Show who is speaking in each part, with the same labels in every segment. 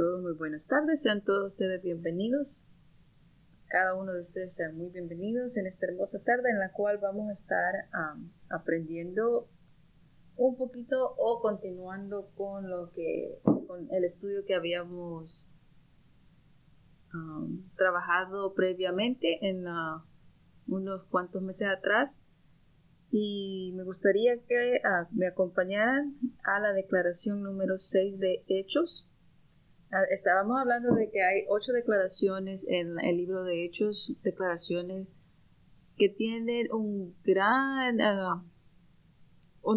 Speaker 1: todos, muy buenas tardes. Sean todos ustedes bienvenidos. Cada uno de ustedes sean muy bienvenidos en esta hermosa tarde en la cual vamos a estar aprendiendo un poquito o continuando con con el estudio que habíamos trabajado previamente en unos cuantos meses atrás. Y me gustaría que me acompañaran a la declaración número 6 de Hechos. Estábamos hablando de que hay 8 declaraciones en el libro de Hechos, declaraciones que tienen una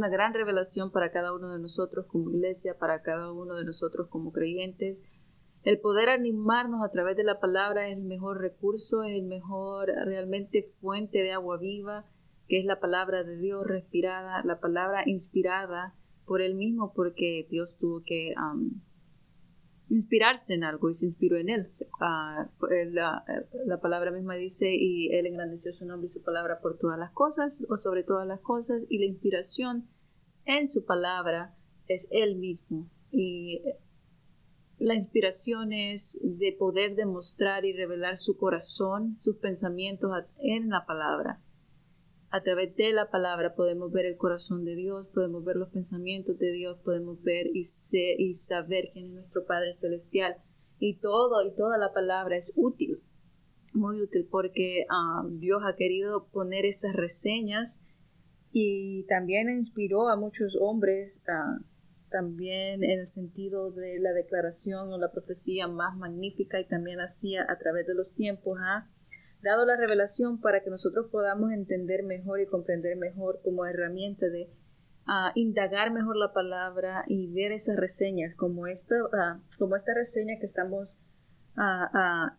Speaker 1: gran revelación para cada uno de nosotros como iglesia, para cada uno de nosotros como creyentes. El poder animarnos a través de la palabra es el mejor recurso, es el mejor realmente fuente de agua viva, que es la palabra de Dios respirada, la palabra inspirada por Él mismo, porque Dios tuvo que inspirarse en algo y se inspiró en Él. La palabra misma dice, y Él engrandeció su nombre y su palabra por todas las cosas, o sobre todas las cosas, y la inspiración en su palabra es Él mismo. Y la inspiración es de poder demostrar y revelar su corazón, sus pensamientos en la palabra. A través de la palabra podemos ver el corazón de Dios, podemos ver los pensamientos de Dios, podemos ver y saber quién es nuestro Padre Celestial. Y toda la palabra es útil, muy útil, porque Dios ha querido poner esas reseñas y también inspiró a muchos hombres, también en el sentido de la declaración o la profecía más magnífica, y también hacía a través de los tiempos, dado la revelación para que nosotros podamos entender mejor y comprender mejor como herramienta de indagar mejor la palabra y ver esas reseñas como esta reseña que estamos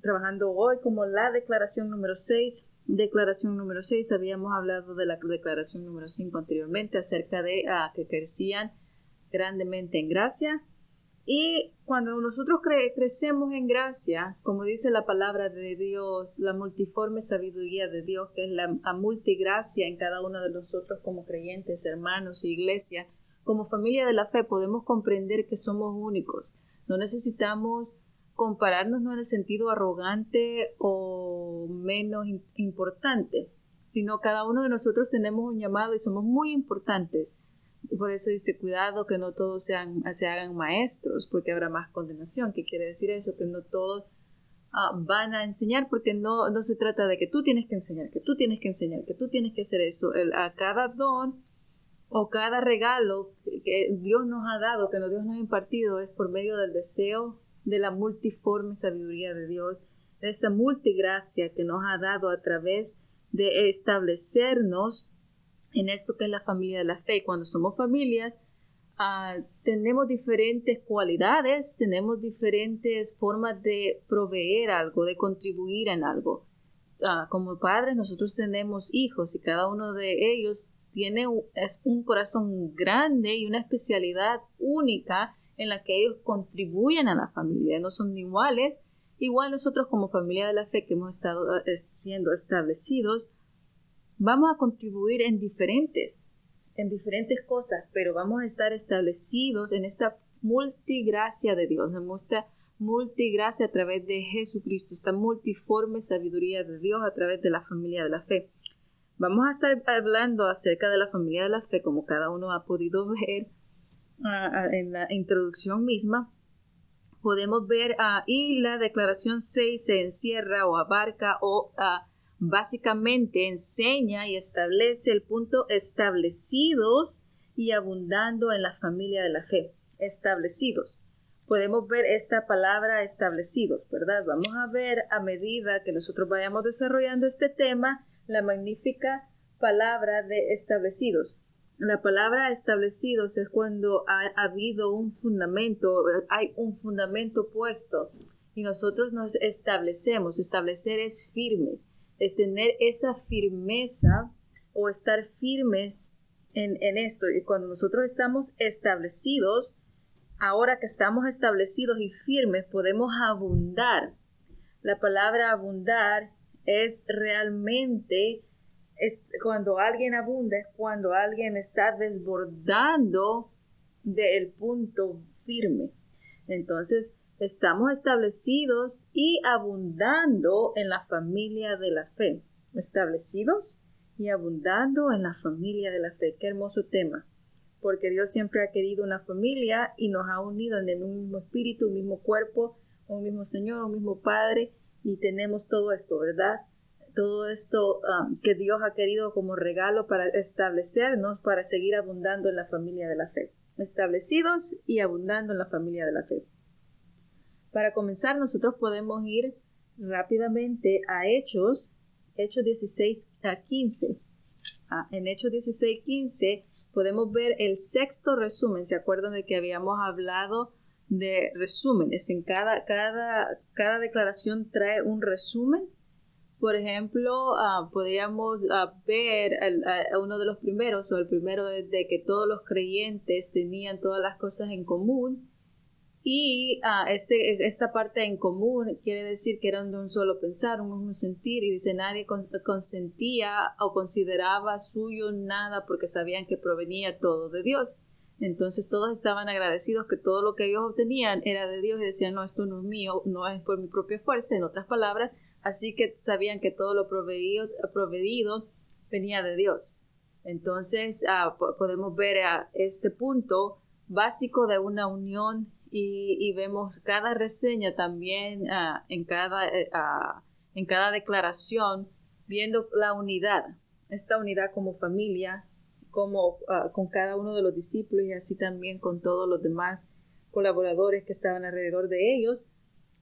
Speaker 1: trabajando hoy, como la declaración número 6. Declaración número 6, habíamos hablado de la declaración número 5 anteriormente acerca de que crecían grandemente en gracia. Y cuando nosotros crecemos en gracia, como dice la palabra de Dios, la multiforme sabiduría de Dios, que es la multigracia en cada uno de nosotros como creyentes, hermanos y iglesia, como familia de la fe, podemos comprender que somos únicos. No necesitamos compararnos no en el sentido arrogante o menos importante, sino cada uno de nosotros tenemos un llamado y somos muy importantes. Por eso dice, cuidado que no todos se hagan maestros, porque habrá más condenación. ¿Qué quiere decir eso? Que no todos van a enseñar, porque no se trata de que tú tienes que enseñar, que tú tienes que enseñar, que tú tienes que hacer eso. A cada don o cada regalo que Dios nos ha dado, que Dios nos ha impartido, es por medio del deseo de la multiforme sabiduría de Dios, de esa multigracia que nos ha dado a través de establecernos en esto que es la familia de la fe. Cuando somos familias, tenemos diferentes cualidades, tenemos diferentes formas de proveer algo, de contribuir en algo. Como padres, nosotros tenemos hijos y cada uno de ellos tiene un corazón grande y una especialidad única en la que ellos contribuyen a la familia. No son iguales. Igual nosotros como familia de la fe que hemos estado siendo establecidos, vamos a contribuir en diferentes cosas, pero vamos a estar establecidos en esta multigracia de Dios, en esta multigracia a través de Jesucristo, esta multiforme sabiduría de Dios a través de la familia de la fe. Vamos a estar hablando acerca de la familia de la fe, como cada uno ha podido ver en la introducción misma. Podemos ver, y la declaración 6 se encierra o abarca o básicamente enseña y establece el punto establecidos y abundando en la familia de la fe. Establecidos. Podemos ver esta palabra establecidos, ¿verdad? Vamos a ver a medida que nosotros vayamos desarrollando este tema, la magnífica palabra de establecidos. La palabra establecidos es cuando ha habido un fundamento, hay un fundamento puesto y nosotros nos establecemos. Establecer es firmes. Es tener esa firmeza o estar firmes en esto. Y cuando nosotros estamos establecidos, ahora que estamos establecidos y firmes, podemos abundar. La palabra abundar es realmente, cuando alguien abunda, es cuando alguien está desbordando del punto firme. Entonces, Estamos establecidos y abundando en la familia de la fe. Establecidos y abundando en la familia de la fe. Qué hermoso tema. Porque Dios siempre ha querido una familia y nos ha unido en un mismo espíritu, un mismo cuerpo, un mismo Señor, un mismo Padre. Y tenemos todo esto, ¿verdad? Todo esto que Dios ha querido como regalo para establecernos, para seguir abundando en la familia de la fe. Establecidos y abundando en la familia de la fe. Para comenzar, nosotros podemos ir rápidamente a Hechos 16 a 15. En Hechos 16, 15 podemos ver el sexto resumen. ¿Se acuerdan de que habíamos hablado de resúmenes? En cada declaración trae un resumen. Por ejemplo, podríamos ver uno de los primeros, o el primero es de que todos los creyentes tenían todas las cosas en común. Y esta parte en común quiere decir que eran de un solo pensar, un mismo sentir, y dice nadie consentía o consideraba suyo nada porque sabían que provenía todo de Dios. Entonces todos estaban agradecidos que todo lo que ellos obtenían era de Dios y decían, no, esto no es mío, no es por mi propia fuerza, en otras palabras, así que sabían que todo lo proveído venía de Dios. Entonces podemos ver este punto básico de una unión. Y vemos cada reseña también en cada declaración, viendo la unidad, esta unidad como familia, como con cada uno de los discípulos y así también con todos los demás colaboradores que estaban alrededor de ellos.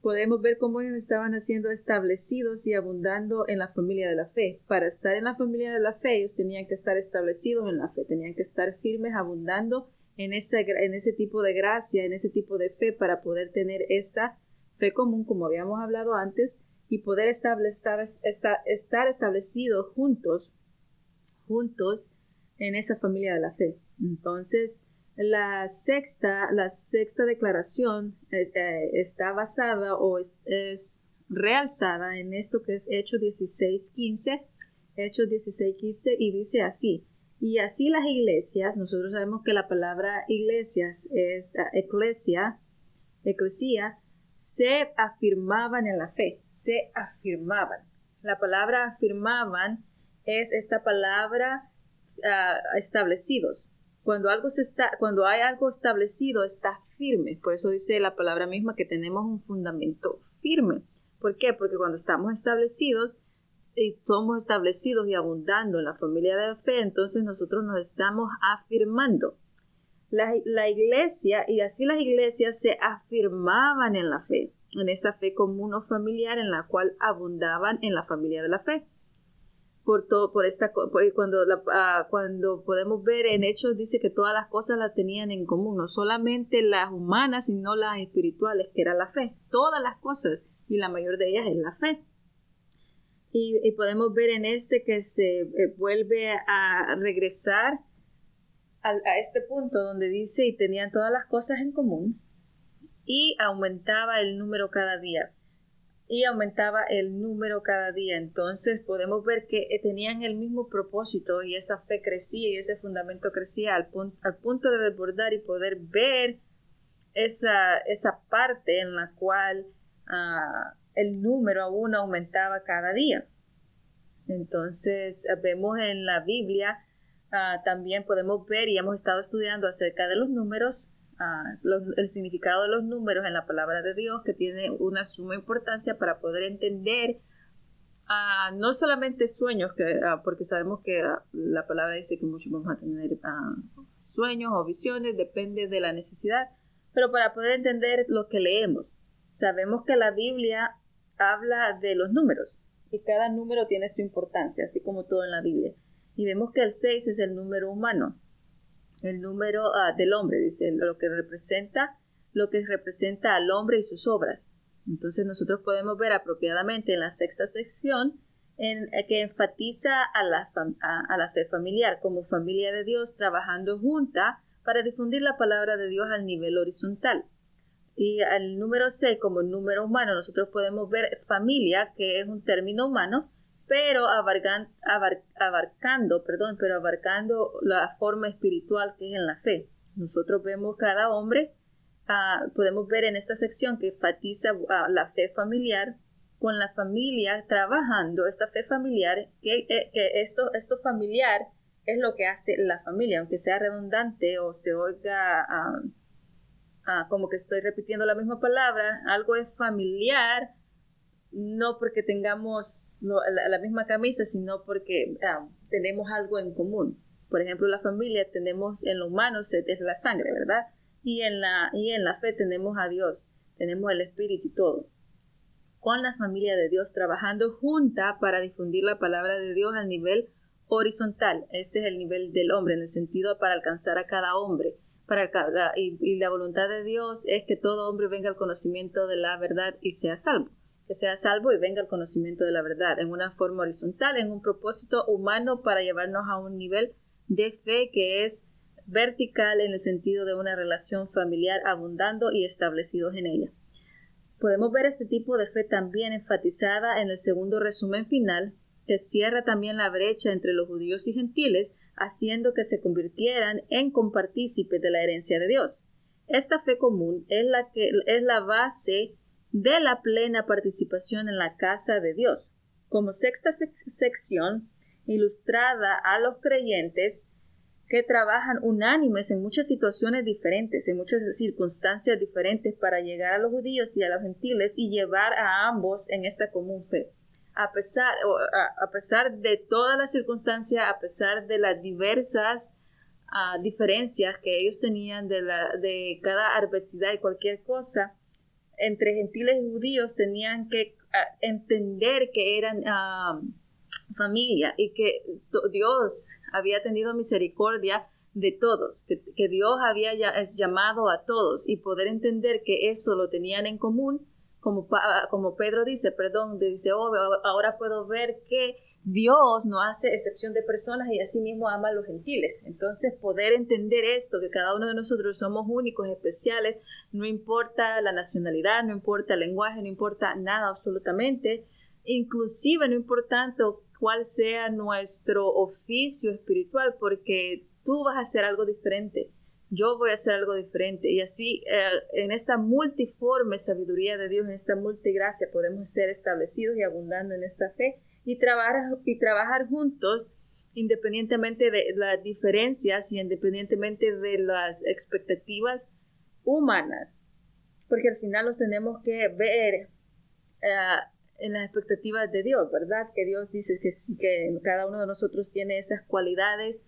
Speaker 1: Podemos ver cómo ellos estaban siendo establecidos y abundando en la familia de la fe. Para estar en la familia de la fe, ellos tenían que estar establecidos en la fe, tenían que estar firmes, abundando en ese tipo de gracia, en ese tipo de fe, para poder tener esta fe común, como habíamos hablado antes, y poder estar establecidos juntos en esa familia de la fe. Entonces, la sexta declaración está basada o es realzada en esto que es Hechos 16:15, y dice así. Y así las iglesias, nosotros sabemos que la palabra iglesias es eclesia, se afirmaban en la fe, se afirmaban. La palabra afirmaban es esta palabra establecidos. Cuando hay algo establecido, está firme. Por eso dice la palabra misma que tenemos un fundamento firme. ¿Por qué? Porque cuando estamos establecidos, y somos establecidos y abundando en la familia de la fe, entonces nosotros nos estamos afirmando. La iglesia, y así las iglesias se afirmaban en la fe, en esa fe común o familiar en la cual abundaban en la familia de la fe. Cuando podemos ver en Hechos, dice que todas las cosas las tenían en común, no solamente las humanas, sino las espirituales, que era la fe. Todas las cosas, y la mayor de ellas es la fe. Y podemos ver en que se vuelve a regresar a este punto donde dice, y tenían todas las cosas en común, y aumentaba el número cada día. Entonces podemos ver que tenían el mismo propósito y esa fe crecía y ese fundamento crecía al punto de desbordar y poder ver esa parte en la cual el número aún aumentaba cada día. Entonces vemos en la Biblia, también podemos ver y hemos estado estudiando acerca de los números, el significado de los números en la palabra de Dios, que tiene una suma importancia para poder entender no solamente sueños, porque sabemos que la palabra dice que muchos vamos a tener sueños o visiones, depende de la necesidad, pero para poder entender lo que leemos. Sabemos que la Biblia habla de los números y cada número tiene su importancia, así como todo en la Biblia. Y vemos que el 6 es el número humano, el número del hombre, dice, lo que representa al hombre y sus obras. Entonces nosotros podemos ver apropiadamente en la sexta sección que enfatiza a la fe familiar como familia de Dios trabajando junta para difundir la palabra de Dios al nivel horizontal. Y al número 6 como número humano nosotros podemos ver familia, que es un término humano, pero abarcando la forma espiritual que es en la fe. Nosotros vemos cada hombre podemos ver en esta sección que enfatiza la fe familiar, con la familia trabajando, esta fe familiar, que esto familiar es lo que hace la familia, aunque sea redundante o se oiga como que estoy repitiendo la misma palabra. Algo es familiar, no porque tengamos la misma camisa, sino porque tenemos algo en común. Por ejemplo, la familia tenemos en lo humano es la sangre, ¿verdad? Y en la fe tenemos a Dios, tenemos el Espíritu y todo. Con la familia de Dios trabajando junta para difundir la palabra de Dios al nivel horizontal. Este es el nivel del hombre, en el sentido para alcanzar a cada hombre. Y la voluntad de Dios es que todo hombre venga al conocimiento de la verdad y sea salvo. Que sea salvo y venga al conocimiento de la verdad en una forma horizontal, en un propósito humano para llevarnos a un nivel de fe que es vertical en el sentido de una relación familiar abundando y establecidos en ella. Podemos ver este tipo de fe también enfatizada en el segundo resumen final, que cierra también la brecha entre los judíos y gentiles, haciendo que se convirtieran en compartícipes de la herencia de Dios. Esta fe común es la base de la plena participación en la casa de Dios. Como sexta sección, ilustrada a los creyentes que trabajan unánimes en muchas situaciones diferentes, en muchas circunstancias diferentes para llegar a los judíos y a los gentiles y llevar a ambos en esta común fe. A pesar de todas las circunstancias, a pesar de las diversas diferencias que ellos tenían de cada adversidad y cualquier cosa, entre gentiles y judíos tenían que entender que eran familia y que Dios había tenido misericordia de todos, que Dios había llamado a todos y poder entender que eso lo tenían en común, como Pedro dice, ahora puedo ver que Dios no hace excepción de personas y así mismo ama a los gentiles. Entonces poder entender esto, que cada uno de nosotros somos únicos, especiales, no importa la nacionalidad, no importa el lenguaje, no importa nada absolutamente, inclusive no importa cuál sea nuestro oficio espiritual, porque tú vas a hacer algo diferente, yo voy a hacer algo diferente, y así en esta multiforme sabiduría de Dios, en esta multigracia, podemos ser establecidos y abundando en esta fe y trabajar juntos independientemente de las diferencias y independientemente de las expectativas humanas, porque al final nos tenemos que ver en las expectativas de Dios, ¿verdad? Que Dios dice que cada uno de nosotros tiene esas cualidades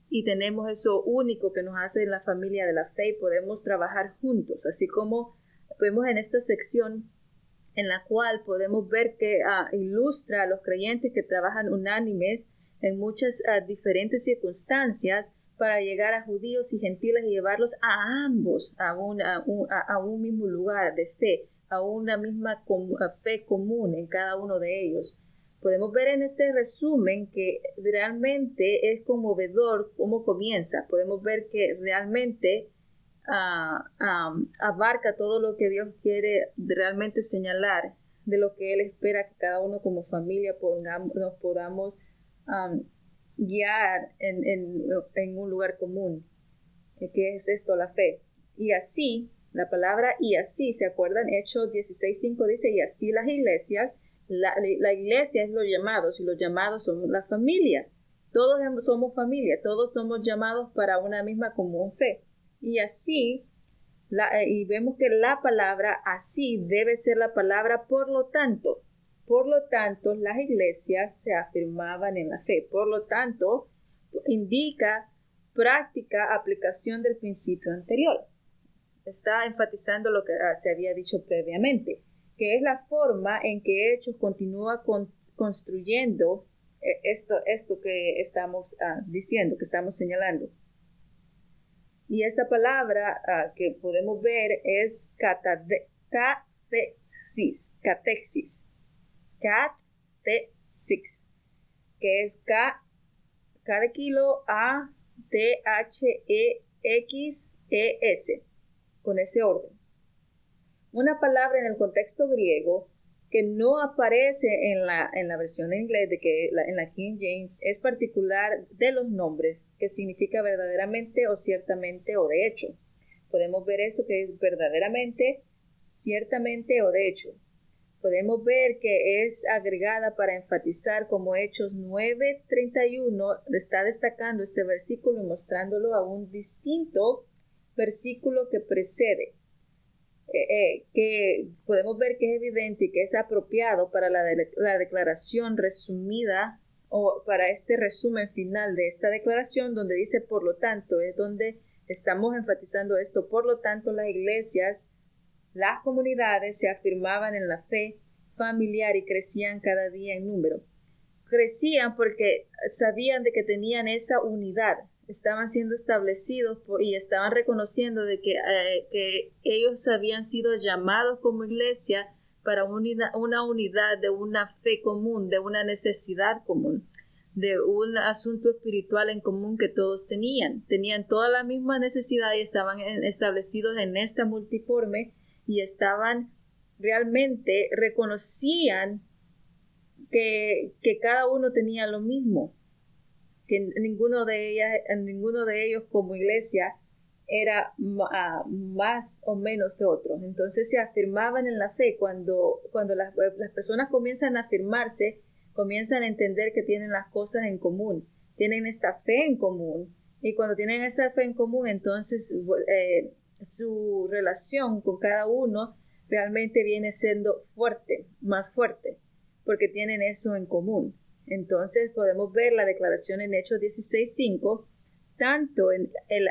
Speaker 1: y tenemos eso único que nos hace en la familia de la fe y podemos trabajar juntos, así como vemos en esta sección en la cual podemos ver que ilustra a los creyentes que trabajan unánimes en muchas diferentes circunstancias para llegar a judíos y gentiles y llevarlos a ambos a un mismo lugar de fe, a una misma fe común en cada uno de ellos. Podemos ver en este resumen que realmente es conmovedor cómo comienza. Podemos ver que realmente abarca todo lo que Dios quiere realmente señalar, de lo que Él espera que cada uno como familia nos podamos guiar en un lugar común, que es esto, la fe. Y así, la palabra y así, ¿se acuerdan? Hechos 16:5 dice, y así las iglesias, la iglesia es los llamados, y los llamados somos la familia. Todos somos familia, todos somos llamados para una misma común fe. Y así, y vemos que la palabra así debe ser la palabra por lo tanto. Por lo tanto, las iglesias se afirmaban en la fe. Por lo tanto, indica práctica aplicación del principio anterior. Está enfatizando lo que se había dicho previamente, que es la forma en que Hechos continúa construyendo esto que estamos diciendo, que estamos señalando. Y esta palabra que podemos ver es catexis, que es K de kilo THEXES, con ese orden. Una palabra en el contexto griego que no aparece en la versión en inglés, en la King James, es particular de los nombres, que significa verdaderamente o ciertamente o de hecho. Podemos ver eso que es verdaderamente, ciertamente o de hecho. Podemos ver que es agregada para enfatizar como Hechos 9:31 está destacando este versículo y mostrándolo a un distinto versículo que precede. Que podemos ver que es evidente y que es apropiado para la declaración resumida o para este resumen final de esta declaración donde dice por lo tanto, es donde estamos enfatizando esto, por lo tanto las iglesias, las comunidades se afirmaban en la fe familiar y crecían cada día en número. Crecían porque sabían de que tenían esa unidad, estaban siendo establecidos y estaban reconociendo de que ellos habían sido llamados como iglesia para una unidad de una fe común, de una necesidad común, de un asunto espiritual en común que todos tenían. Tenían toda la misma necesidad y estaban establecidos en esta multiforme y estaban realmente, reconocían que cada uno tenía lo mismo, que ninguno de ellos como iglesia era más o menos que otros. Entonces se afirmaban en la fe. Cuando las personas comienzan a afirmarse, comienzan a entender que tienen las cosas en común, tienen esta fe en común. Y cuando tienen esta fe en común, entonces su relación con cada uno realmente viene siendo fuerte, más fuerte, porque tienen eso en común. Entonces podemos ver la declaración en Hechos 16:5, tanto en el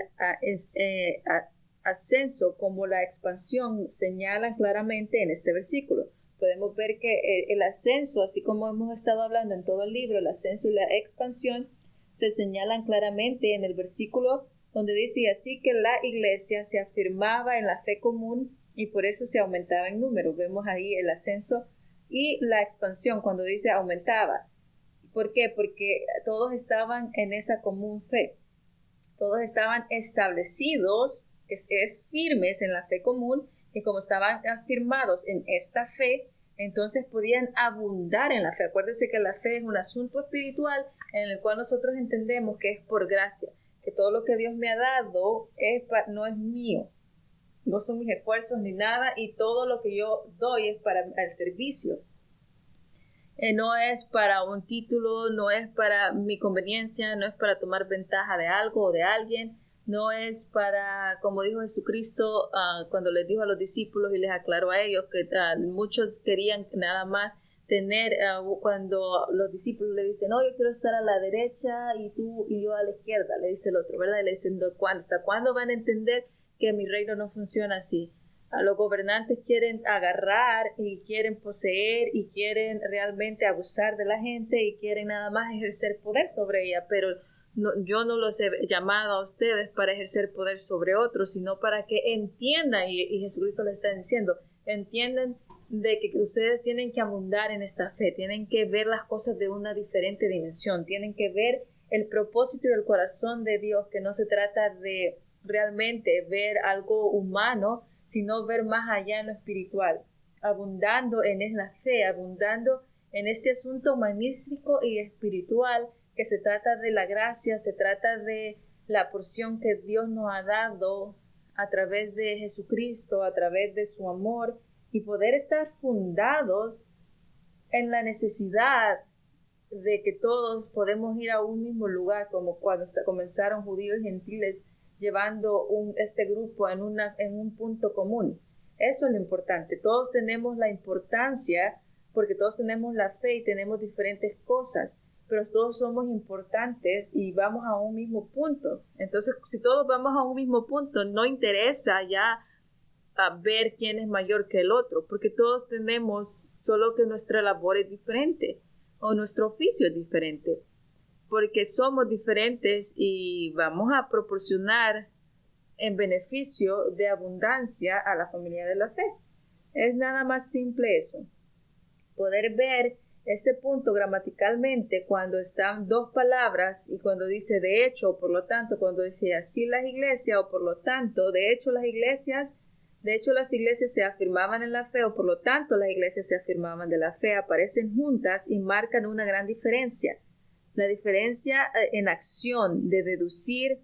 Speaker 1: ascenso como la expansión señalan claramente en este versículo. Podemos ver que el ascenso, así como hemos estado hablando en todo el libro, el ascenso y la expansión se señalan claramente en el versículo donde dice así que la iglesia se afirmaba en la fe común y por eso se aumentaba en número. Vemos ahí el ascenso y la expansión cuando dice aumentaba. ¿Por qué? Porque todos estaban en esa común fe. Todos estaban establecidos, es firmes en la fe común, y como estaban afirmados en esta fe, entonces podían abundar en la fe. Acuérdense que la fe es un asunto espiritual en el cual nosotros entendemos que es por gracia, que todo lo que Dios me ha dado no es mío, no son mis esfuerzos ni nada, y todo lo que yo doy es para el servicio. No es para un título, no es para mi conveniencia, no es para tomar ventaja de algo o de alguien, no es para, como dijo Jesucristo cuando les dijo a los discípulos y les aclaró a ellos que muchos querían nada más tener, cuando los discípulos le dicen, no, yo quiero estar a la derecha y tú y yo a la izquierda, le dice el otro, ¿verdad? Y le dicen, ¿hasta cuándo van a entender que mi reino no funciona así? A los gobernantes quieren agarrar y quieren poseer y quieren realmente abusar de la gente y quieren nada más ejercer poder sobre ella, pero yo no los he llamado a ustedes para ejercer poder sobre otros, sino para que entiendan, y Jesucristo les está diciendo, entiendan de que ustedes tienen que abundar en esta fe, tienen que ver las cosas de una diferente dimensión, tienen que ver el propósito y el corazón de Dios, que no se trata de realmente ver algo humano, sino ver más allá en lo espiritual, abundando en la fe, abundando en este asunto magnífico y espiritual, que se trata de la gracia, se trata de la porción que Dios nos ha dado a través de Jesucristo, a través de su amor, y poder estar fundados en la necesidad de que todos podemos ir a un mismo lugar, como cuando comenzaron judíos y gentiles llevando este grupo en un punto común. Eso es lo importante. Todos tenemos la importancia porque todos tenemos la fe y tenemos diferentes cosas, pero todos somos importantes y vamos a un mismo punto. Entonces, si todos vamos a un mismo punto, no interesa ya ver quién es mayor que el otro, porque todos tenemos, solo que nuestra labor es diferente o nuestro oficio es diferente, porque somos diferentes y vamos a proporcionar en beneficio de abundancia a la familia de la fe. Es nada más simple eso. Poder ver este punto gramaticalmente cuando están dos palabras y cuando dice de hecho o por lo tanto, cuando dice así las iglesias o por lo tanto, de hecho las iglesias se afirmaban en la fe o por lo tanto las iglesias se afirmaban de la fe, aparecen juntas y marcan una gran diferencia. La diferencia en acción de deducir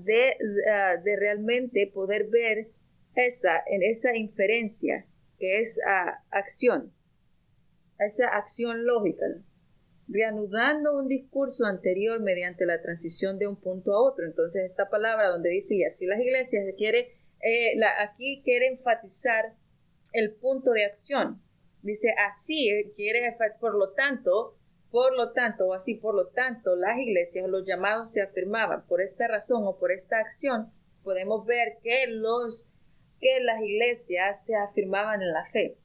Speaker 1: de realmente poder ver en esa inferencia que es acción, esa acción lógica, reanudando un discurso anterior mediante la transición de un punto a otro. Entonces esta palabra donde dice, y así las iglesias aquí quiere enfatizar el punto de acción. Dice, así por lo tanto, las iglesias, los llamados se afirmaban. Por esta razón o por esta acción, podemos ver que las iglesias se afirmaban en la fe.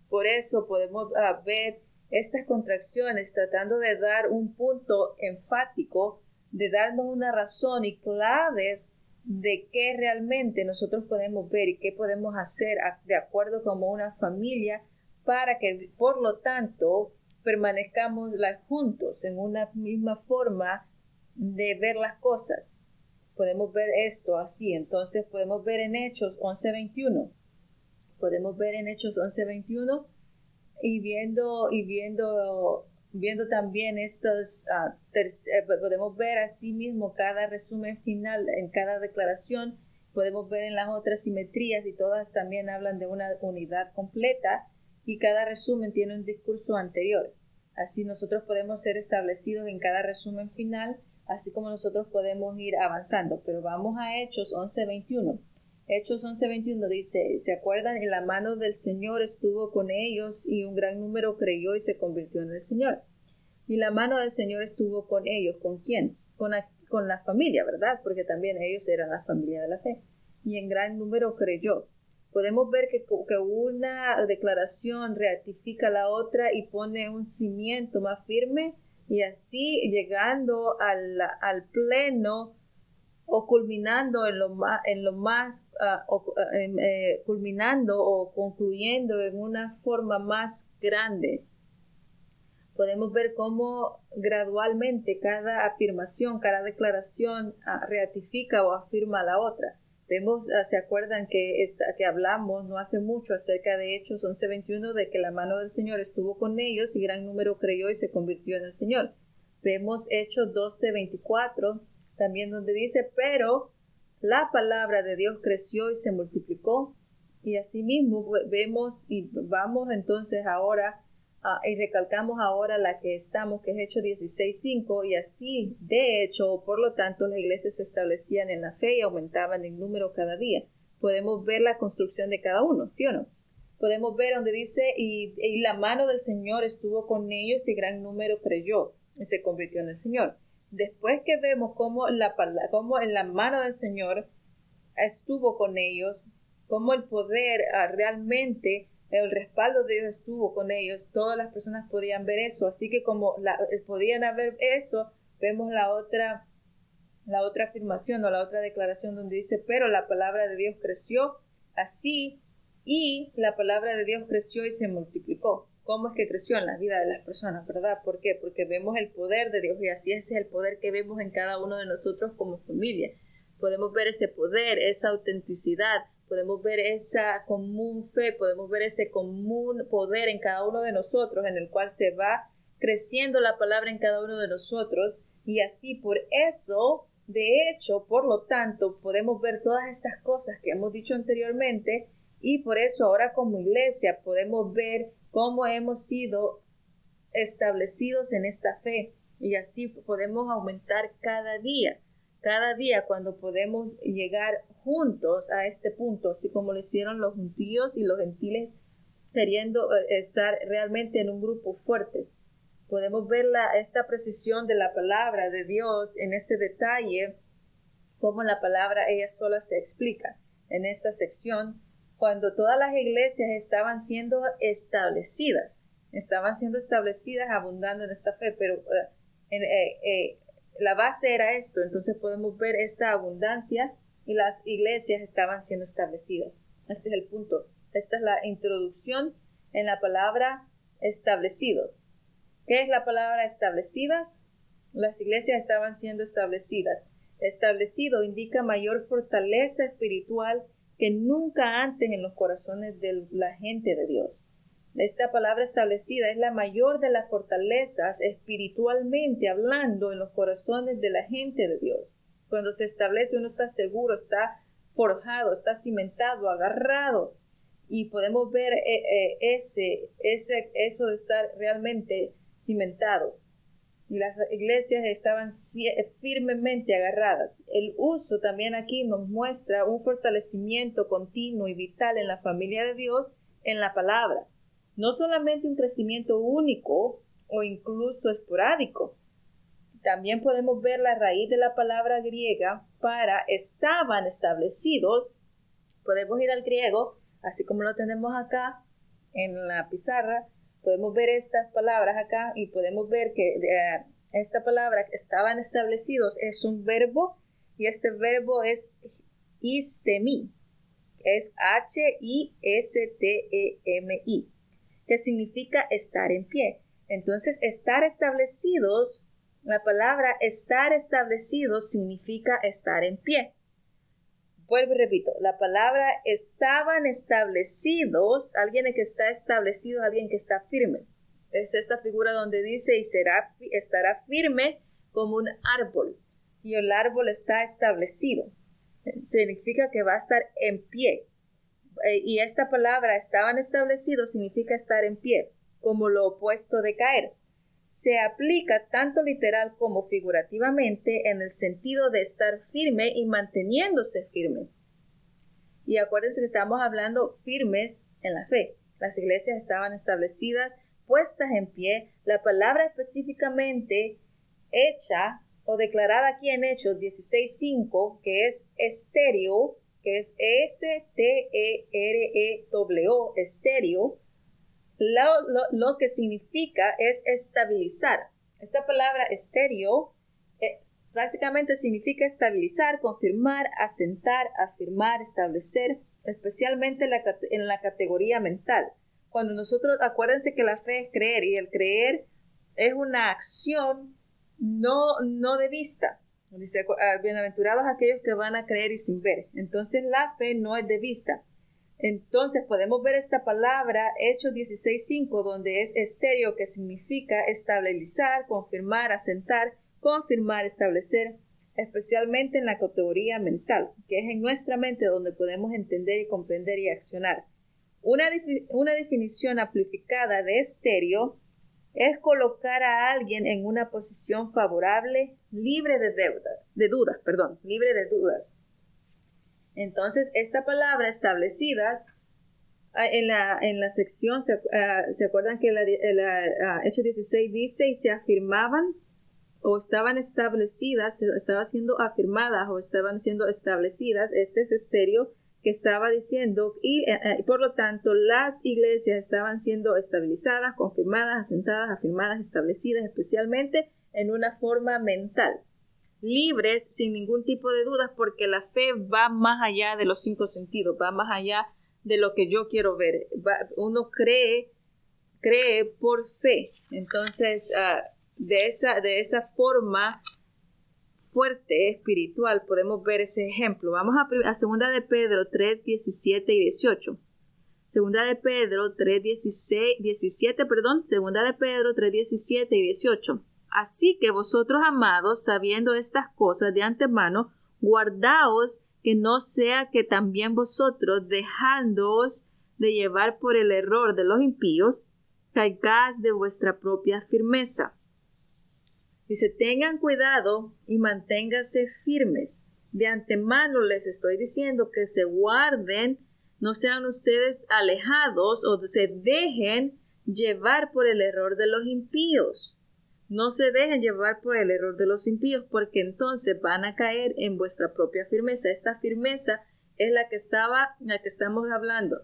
Speaker 1: Por eso podemos ver estas contracciones tratando de dar un punto enfático, de darnos una razón y claves de qué realmente nosotros podemos ver y qué podemos hacer de acuerdo como una familia para que, por lo tanto, permanezcamos juntos en una misma forma de ver las cosas. Podemos ver esto así. Entonces podemos ver en Hechos 11:21. Podemos ver en Hechos 11:21 y viendo también podemos ver así mismo cada resumen final en cada declaración. Podemos ver en las otras simetrías y todas también hablan de una unidad completa y cada resumen tiene un discurso anterior. Así nosotros podemos ser establecidos en cada resumen final, así como nosotros podemos ir avanzando. Pero vamos a Hechos 11:21. Hechos 11:21 dice, ¿se acuerdan? Y la mano del Señor estuvo con ellos y un gran número creyó y se convirtió en el Señor. Y la mano del Señor estuvo con ellos. ¿Con quién? Con la familia, ¿verdad? Porque también ellos eran la familia de la fe. Y en gran número creyó. Podemos ver que una declaración ratifica la otra y pone un cimiento más firme y así llegando al pleno o culminando culminando o concluyendo en una forma más grande. Podemos ver cómo gradualmente cada afirmación, cada declaración ratifica o afirma a la otra. ¿Se acuerdan que hablamos no hace mucho acerca de Hechos 11:21 de que la mano del Señor estuvo con ellos y gran número creyó y se convirtió en el Señor? Vemos Hechos 12:24 también donde dice, pero la palabra de Dios creció y se multiplicó. Y asimismo vemos y vamos entonces ahora y recalcamos ahora la que estamos, que es Hechos 16:5, y así, de hecho, por lo tanto, las iglesias se establecían en la fe y aumentaban en número cada día. Podemos ver la construcción de cada uno, ¿sí o no? Podemos ver donde dice, y la mano del Señor estuvo con ellos y gran número creyó y se convirtió en el Señor. Después que vemos cómo en la mano del Señor estuvo con ellos, cómo el poder realmente, el respaldo de Dios estuvo con ellos, todas las personas podían ver eso, así que como podían ver eso, vemos la otra afirmación o la otra declaración donde dice, pero la palabra de Dios creció así y la palabra de Dios creció y se multiplicó. ¿Cómo es que creció en la vida de las personas, verdad? ¿Por qué? Porque vemos el poder de Dios y así ese es el poder que vemos en cada uno de nosotros como familia. Podemos ver ese poder, esa autenticidad, podemos ver esa común fe, podemos ver ese común poder en cada uno de nosotros, en el cual se va creciendo la palabra en cada uno de nosotros, y así por eso, de hecho, por lo tanto, podemos ver todas estas cosas que hemos dicho anteriormente, y por eso ahora como iglesia podemos ver cómo hemos sido establecidos en esta fe, y así podemos aumentar cada día cuando podemos llegar juntos a este punto, así como lo hicieron los judíos y los gentiles queriendo estar realmente en un grupo fuertes. Podemos ver esta precisión de la palabra de Dios en este detalle, cómo la palabra ella sola se explica en esta sección, cuando todas las iglesias estaban siendo establecidas abundando en esta fe, pero la base era esto. Entonces podemos ver esta abundancia y las iglesias estaban siendo establecidas. Este es el punto. Esta es la introducción en la palabra establecido. ¿Qué es la palabra establecidas? Las iglesias estaban siendo establecidas. Establecido indica mayor fortaleza espiritual que nunca antes en los corazones de la gente de Dios. Esta palabra establecida es la mayor de las fortalezas espiritualmente hablando en los corazones de la gente de Dios. Cuando se establece, uno está seguro, está forjado, está cimentado, agarrado. Y podemos ver eso de estar realmente cimentados. Y las iglesias estaban firmemente agarradas. El uso también aquí nos muestra un fortalecimiento continuo y vital en la familia de Dios en la palabra. No solamente un crecimiento único o incluso esporádico. También podemos ver la raíz de la palabra griega para estaban establecidos. Podemos ir al griego, así como lo tenemos acá en la pizarra. Podemos ver estas palabras acá y podemos ver que esta palabra estaban establecidos es un verbo y este verbo es istemi, es H-I-S-T-E-M-I, que significa estar en pie. Entonces, estar establecidos, la palabra estar establecidos significa estar en pie. Vuelvo y repito, la palabra estaban establecidos, alguien que está establecido, alguien que está firme. Es esta figura donde dice, y estará firme como un árbol, y el árbol está establecido. Significa que va a estar en pie. Y esta palabra, estaban establecidos, significa estar en pie, como lo opuesto de caer. Se aplica tanto literal como figurativamente en el sentido de estar firme y manteniéndose firme. Y acuérdense que estamos hablando firmes en la fe. Las iglesias estaban establecidas, puestas en pie. La palabra específicamente hecha o declarada aquí en Hechos 16:5, que es estéreo, que es S-T-E-R-E-W, estéreo, lo que significa es estabilizar. Esta palabra estéreo prácticamente significa estabilizar, confirmar, asentar, afirmar, establecer, especialmente en la categoría mental. Cuando nosotros, acuérdense que la fe es creer y el creer es una acción no de vista. Dice, bienaventurados aquellos que van a creer y sin ver. Entonces la fe no es de vista. Entonces podemos ver esta palabra, Hechos 16:5, donde es estéreo, que significa estabilizar, confirmar, asentar, confirmar, establecer, especialmente en la categoría mental, que es en nuestra mente donde podemos entender y comprender y accionar. Una definición amplificada de estéreo es colocar a alguien en una posición favorable, libre de dudas. Entonces, esta palabra establecidas en la sección, ¿se acuerdan que Hechos 16 dice y se afirmaban o estaban establecidas, estaban siendo afirmadas o estaban siendo establecidas? Este es estéreo que estaba diciendo y por lo tanto las iglesias estaban siendo estabilizadas, confirmadas, asentadas, afirmadas, establecidas, especialmente en una forma mental. Libres sin ningún tipo de dudas, porque la fe va más allá de los 5 sentidos, va más allá de lo que yo quiero ver. Uno cree por fe. Entonces, de esa forma fuerte, espiritual, podemos ver ese ejemplo. Vamos a 2 de Pedro 3, 17 y 18. 2 de Pedro 3, 17, 2 de Pedro 3, 17 y 18. Así que vosotros, amados, sabiendo estas cosas de antemano, guardaos que no sea que también vosotros, dejándoos de llevar por el error de los impíos, caigáis de vuestra propia firmeza. Dice, tengan cuidado y manténganse firmes. De antemano les estoy diciendo que se guarden, no sean ustedes alejados o se dejen llevar por el error de los impíos. No se dejen llevar por el error de los impíos, porque entonces van a caer en vuestra propia firmeza. Esta firmeza es la que estamos hablando.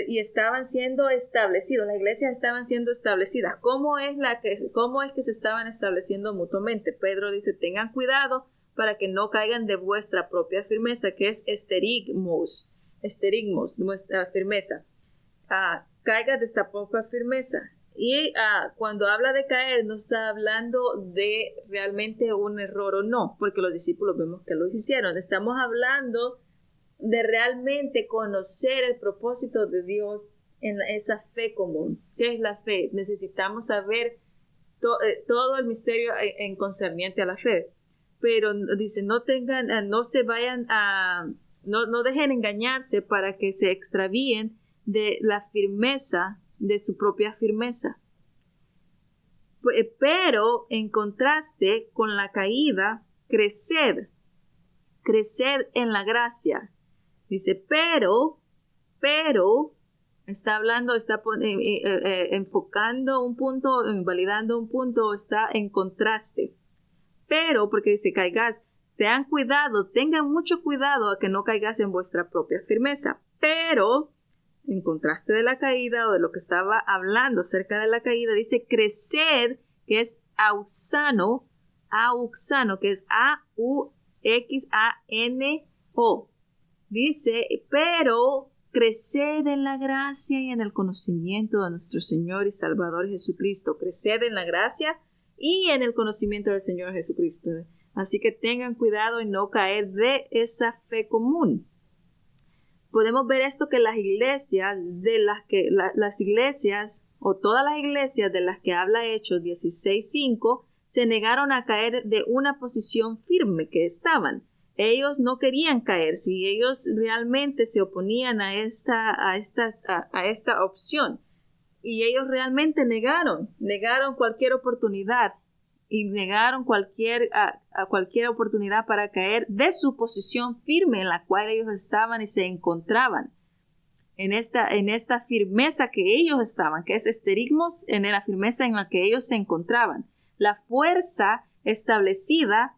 Speaker 1: Y estaban siendo establecidos, las iglesias estaban siendo establecidas. ¿Cómo es que se estaban estableciendo mutuamente? Pedro dice, tengan cuidado para que no caigan de vuestra propia firmeza, que es esterigmos, nuestra firmeza. Caiga de esta propia firmeza. Y cuando habla de caer, no está hablando de realmente un error o no, porque los discípulos vemos que lo hicieron. Estamos hablando de realmente conocer el propósito de Dios en esa fe común. ¿Qué es la fe? Necesitamos saber todo el misterio en concerniente a la fe. pero dice, no se vayan no dejen engañarse para que se extravíen de la firmeza, de su propia firmeza. Pero en contraste con la caída, creced en la gracia. Dice, pero, está hablando, está enfocando un punto, validando un punto, está en contraste. Pero, porque dice, caigas, tengan cuidado, tengan mucho cuidado a que no caigas en vuestra propia firmeza. Pero, en contraste de la caída o de lo que estaba hablando acerca de la caída, dice, creced, que es auxano, que es A-U-X-A-N-O. Dice, pero creced en la gracia y en el conocimiento de nuestro Señor y Salvador Jesucristo. Creced en la gracia y en el conocimiento del Señor Jesucristo. Así que tengan cuidado en no caer de esa fe común. Podemos ver esto que las iglesias o todas las iglesias de las que habla Hechos 16:5 se negaron a caer de una posición firme que estaban. Ellos no querían caer. Si ellos realmente se oponían a esta opción, y ellos realmente negaron cualquier oportunidad y negaron cualquier oportunidad para caer de su posición firme en la cual ellos estaban y se encontraban. En esta firmeza que ellos estaban, que es esterigmos, en la firmeza en la que ellos se encontraban. La fuerza establecida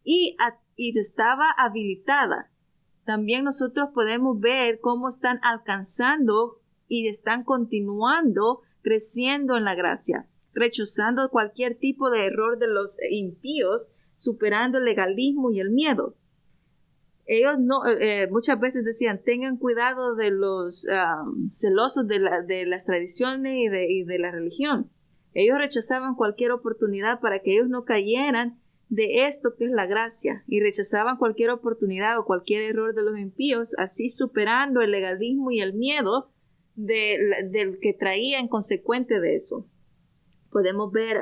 Speaker 1: y estaba habilitada. También nosotros podemos ver cómo están alcanzando y están continuando creciendo en la gracia, rechazando cualquier tipo de error de los impíos, superando el legalismo y el miedo. Ellos muchas veces decían, tengan cuidado de los celosos de las tradiciones y de la religión. Ellos rechazaban cualquier oportunidad para que ellos no cayeran de esto que es la gracia, y rechazaban cualquier oportunidad o cualquier error de los impíos, así superando el legalismo y el miedo del que traía en consecuente de eso. Podemos ver,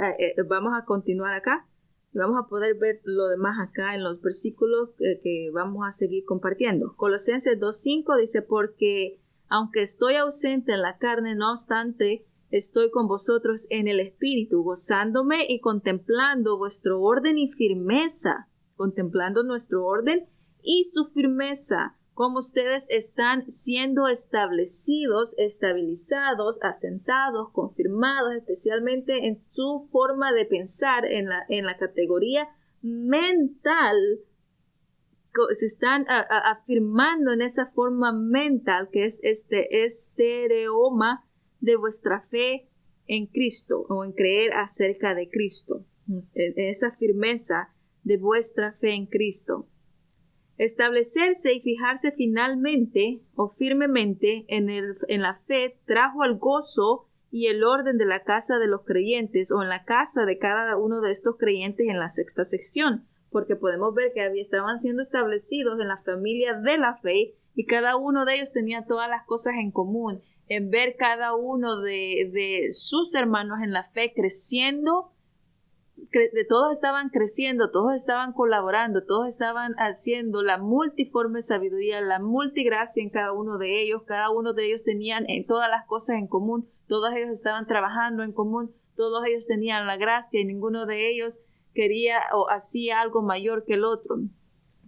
Speaker 1: vamos a continuar acá, vamos a poder ver lo demás acá en los versículos que vamos a seguir compartiendo. Colosenses 2:5 dice, porque aunque estoy ausente en la carne, no obstante, estoy con vosotros en el espíritu, gozándome y contemplando vuestro orden y firmeza, contemplando nuestro orden y su firmeza, como ustedes están siendo establecidos, estabilizados, asentados, confirmados, especialmente en su forma de pensar en la categoría mental. Se están afirmando en esa forma mental que es este estereoma de vuestra fe en Cristo o en creer acerca de Cristo. Esa firmeza de vuestra fe en Cristo. Establecerse y fijarse finalmente o firmemente en la fe trajo el gozo y el orden de la casa de los creyentes o en la casa de cada uno de estos creyentes en la sexta sección, porque podemos ver que estaban siendo establecidos en la familia de la fe y cada uno de ellos tenía todas las cosas en común, en ver cada uno de sus hermanos en la fe creciendo. Todos estaban creciendo, todos estaban colaborando, todos estaban haciendo la multiforme sabiduría, la multigracia en cada uno de ellos tenían todas las cosas en común, todos ellos estaban trabajando en común, todos ellos tenían la gracia y ninguno de ellos quería o hacía algo mayor que el otro.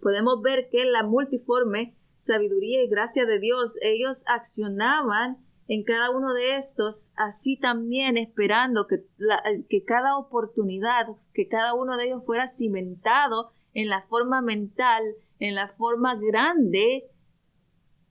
Speaker 1: Podemos ver que la multiforme sabiduría y gracia de Dios, ellos accionaban en cada uno de estos, así también esperando que cada oportunidad, que cada uno de ellos fuera cimentado en la forma mental, en la forma grande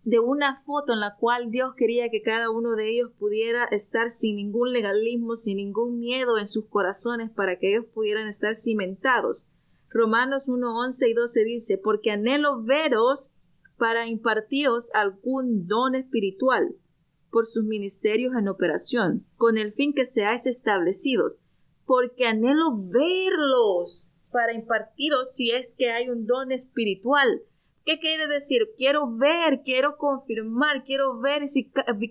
Speaker 1: de una foto en la cual Dios quería que cada uno de ellos pudiera estar sin ningún legalismo, sin ningún miedo en sus corazones para que ellos pudieran estar cimentados. Romanos 1:11 y 12 dice, porque anhelo veros para impartiros algún don espiritual por sus ministerios en operación, con el fin que seáis establecidos, porque anhelo verlos para impartiros si es que hay un don espiritual. ¿Qué quiere decir? Quiero ver, quiero confirmar, quiero ver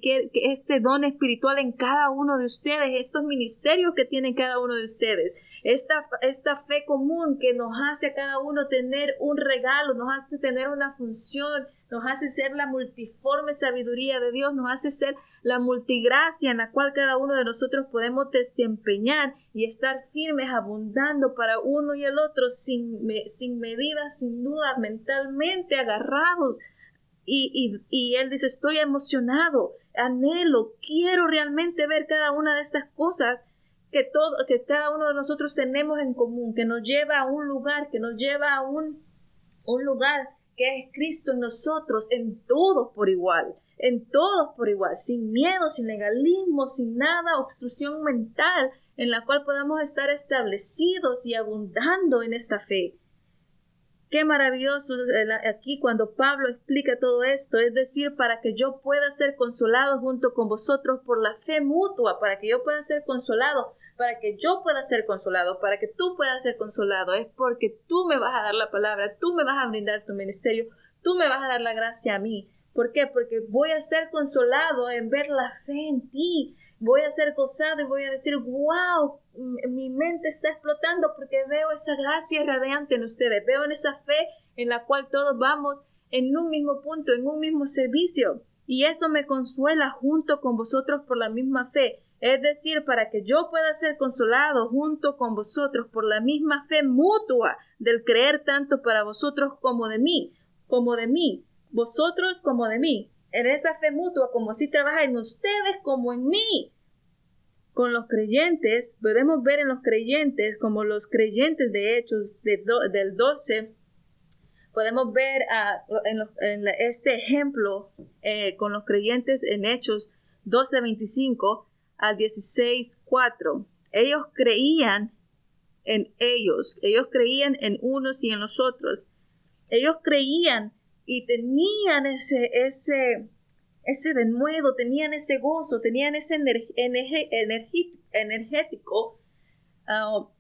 Speaker 1: que este don espiritual en cada uno de ustedes, estos ministerios que tienen cada uno de ustedes, Esta fe común que nos hace a cada uno tener un regalo, nos hace tener una función, nos hace ser la multiforme sabiduría de Dios, nos hace ser la multigracia en la cual cada uno de nosotros podemos desempeñar y estar firmes, abundando para uno y el otro, sin medida, sin duda, mentalmente agarrados. Y él dice, estoy emocionado, anhelo, quiero realmente ver cada una de estas cosas que cada uno de nosotros tenemos en común, que nos lleva a un lugar, que nos lleva a un lugar que es Cristo en nosotros, en todos por igual, sin miedo, sin legalismo, sin nada, obstrucción mental, en la cual podamos estar establecidos y abundando en esta fe. Qué maravilloso aquí cuando Pablo explica todo esto, es decir, para que yo pueda ser consolado junto con vosotros por la fe mutua, para que yo pueda ser consolado, para que yo pueda ser consolado, para que tú puedas ser consolado, es porque tú me vas a dar la palabra, tú me vas a brindar tu ministerio, tú me vas a dar la gracia a mí. ¿Por qué? Porque voy a ser consolado en ver la fe en ti. Voy a ser gozado y voy a decir, wow, mi mente está explotando porque veo esa gracia radiante en ustedes. Veo en esa fe en la cual todos vamos en un mismo punto, en un mismo servicio. Y eso me consuela junto con vosotros por la misma fe. Es decir, para que yo pueda ser consolado junto con vosotros por la misma fe mutua del creer tanto para vosotros como de mí, vosotros como de mí. En esa fe mutua, como si trabaja en ustedes como en mí. Con los creyentes, podemos ver en los creyentes, como los creyentes de Hechos del 12, podemos ver este ejemplo con los creyentes en Hechos 12:25 al 16:4. Ellos creían en ellos creían en unos y en los otros. Ellos creían y tenían ese denuedo, tenían ese gozo, tenían ese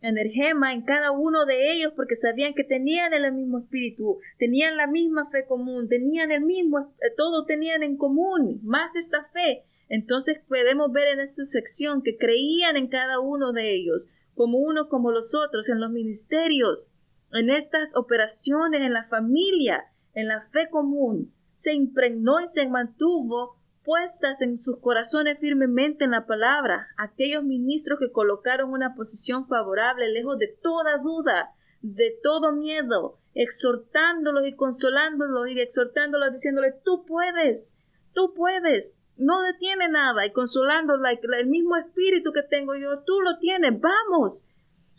Speaker 1: energema en cada uno de ellos, porque sabían que tenían el mismo espíritu, tenían la misma fe común, todo tenían en común, más esta fe. Entonces podemos ver en esta sección que creían en cada uno de ellos, como unos como los otros, en los ministerios, en estas operaciones, en la familia, en la fe común. Se impregnó y se mantuvo puestas en sus corazones firmemente en la palabra. Aquellos ministros que colocaron una posición favorable, lejos de toda duda, de todo miedo, exhortándolos y consolándolos y exhortándolos, diciéndoles, tú puedes, no detiene nada, y consolándolos, el mismo espíritu que tengo yo, tú lo tienes, vamos.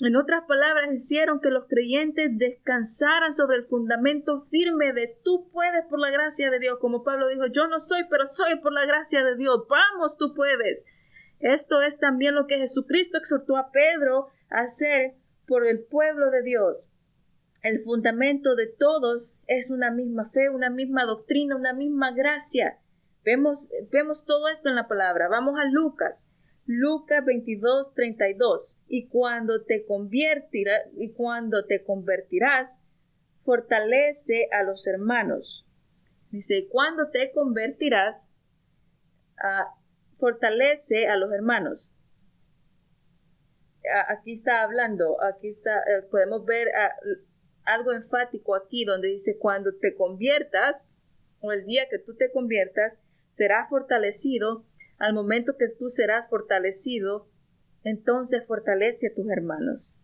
Speaker 1: En otras palabras, hicieron que los creyentes descansaran sobre el fundamento firme de tú puedes por la gracia de Dios. Como Pablo dijo, yo no soy, pero soy por la gracia de Dios. Vamos, tú puedes. Esto es también lo que Jesucristo exhortó a Pedro a hacer por el pueblo de Dios. El fundamento de todos es una misma fe, una misma doctrina, una misma gracia. Vemos todo esto en la palabra. Vamos a Lucas 22:32. Y cuando te convertirás, fortalece a los hermanos. Dice, cuando te convertirás, fortalece a los hermanos. Aquí está hablando, podemos ver algo enfático aquí donde dice, cuando te conviertas, o el día que tú te conviertas, serás fortalecido. Al momento que tú serás fortalecido, entonces fortalece a tus hermanos.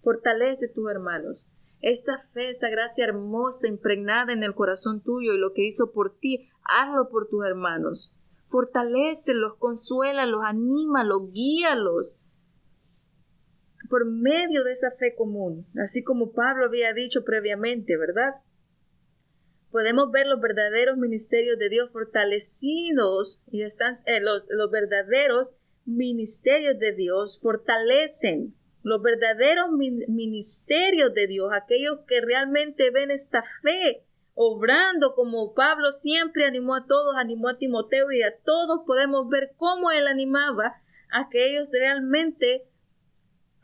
Speaker 1: Fortalece a tus hermanos. Esa fe, esa gracia hermosa impregnada en el corazón tuyo y lo que hizo por ti, hazlo por tus hermanos. Fortalécelos, consuélalos, anímalos, guíalos por medio de esa fe común, así como Pablo había dicho previamente, ¿verdad? Podemos ver los verdaderos ministerios de Dios fortalecidos y están los verdaderos ministerios de Dios fortalecen. Los verdaderos ministerios de Dios, aquellos que realmente ven esta fe obrando como Pablo siempre animó a todos, animó a Timoteo y a todos, podemos ver cómo él animaba a que ellos realmente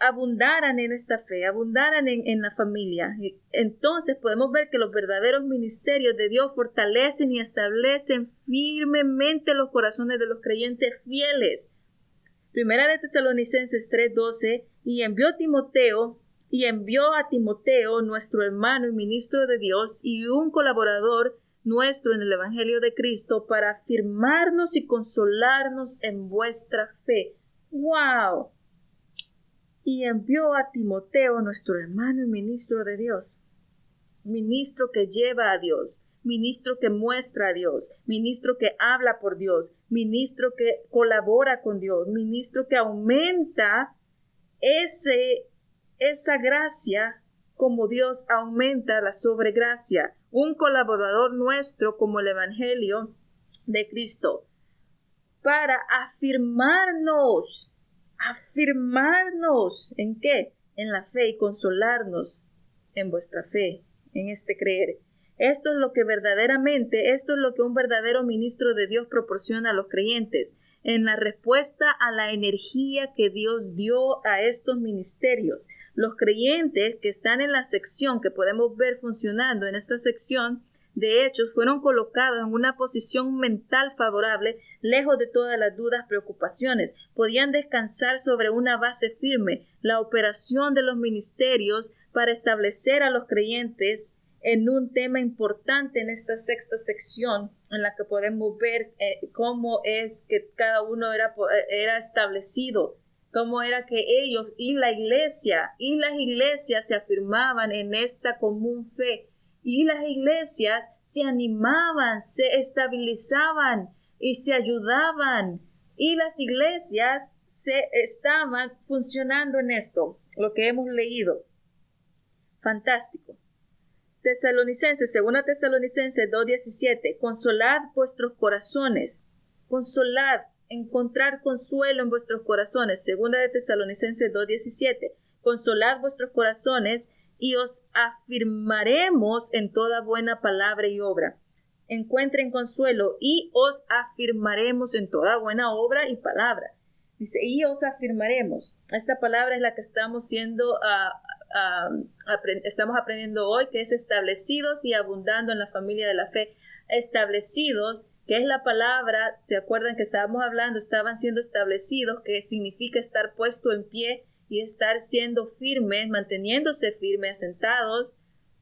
Speaker 1: abundaran en esta fe, abundaran en la familia. Entonces podemos ver que los verdaderos ministerios de Dios fortalecen y establecen firmemente los corazones de los creyentes fieles. Primera de Tesalonicenses 3:12, y envió a Timoteo, nuestro hermano y ministro de Dios, y un colaborador nuestro en el Evangelio de Cristo, para afirmarnos y consolarnos en vuestra fe. ¡Wow! Y envió a Timoteo, nuestro hermano y ministro de Dios. Ministro que lleva a Dios, ministro que muestra a Dios, ministro que habla por Dios, ministro que colabora con Dios, ministro que aumenta esa gracia como Dios aumenta la sobregracia. Un colaborador nuestro como el Evangelio de Cristo, para afirmarnos. ¿En qué? En la fe, y consolarnos en vuestra fe, en este creer. Esto es lo que un verdadero ministro de Dios proporciona a los creyentes, en la respuesta a la energía que Dios dio a estos ministerios. Los creyentes que están en la sección que podemos ver funcionando en esta sección de Hechos fueron colocados en una posición mental favorable, lejos de todas las dudas, preocupaciones. Podían descansar sobre una base firme. La operación de los ministerios para establecer a los creyentes en un tema importante en esta sexta sección, en la que podemos ver cómo es que cada uno era establecido, cómo era que ellos y las iglesias se afirmaban en esta común fe, y las iglesias se animaban, se estabilizaban y se ayudaban, y las iglesias estaban funcionando en esto, lo que hemos leído. Fantástico. Segunda Tesalonicenses 2:17, consolad vuestros corazones, encontrar consuelo en vuestros corazones. Segunda de Tesalonicenses 2:17, consolad vuestros corazones y os afirmaremos en toda buena palabra y obra. Encuentren consuelo y os afirmaremos en toda buena obra y palabra. Dice, y os afirmaremos. Esta palabra es la que estamos aprendiendo hoy, que es establecidos y abundando en la familia de la fe. Establecidos, que es la palabra, ¿se acuerdan que estábamos hablando? Estaban siendo establecidos, que significa estar puesto en pie y estar siendo firmes, manteniéndose firmes, asentados,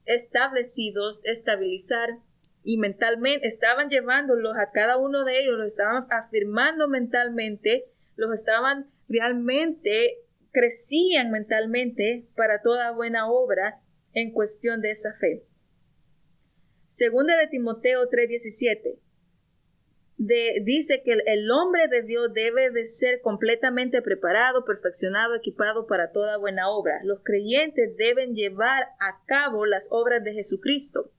Speaker 1: establecidos, estabilizar. Y mentalmente estaban llevándolos a cada uno de ellos, los estaban afirmando mentalmente, los estaban realmente, crecían mentalmente para toda buena obra en cuestión de esa fe. Segunda de Timoteo 3:17 dice que el hombre de Dios debe de ser completamente preparado, perfeccionado, equipado para toda buena obra. Los creyentes deben llevar a cabo las obras de Jesucristo.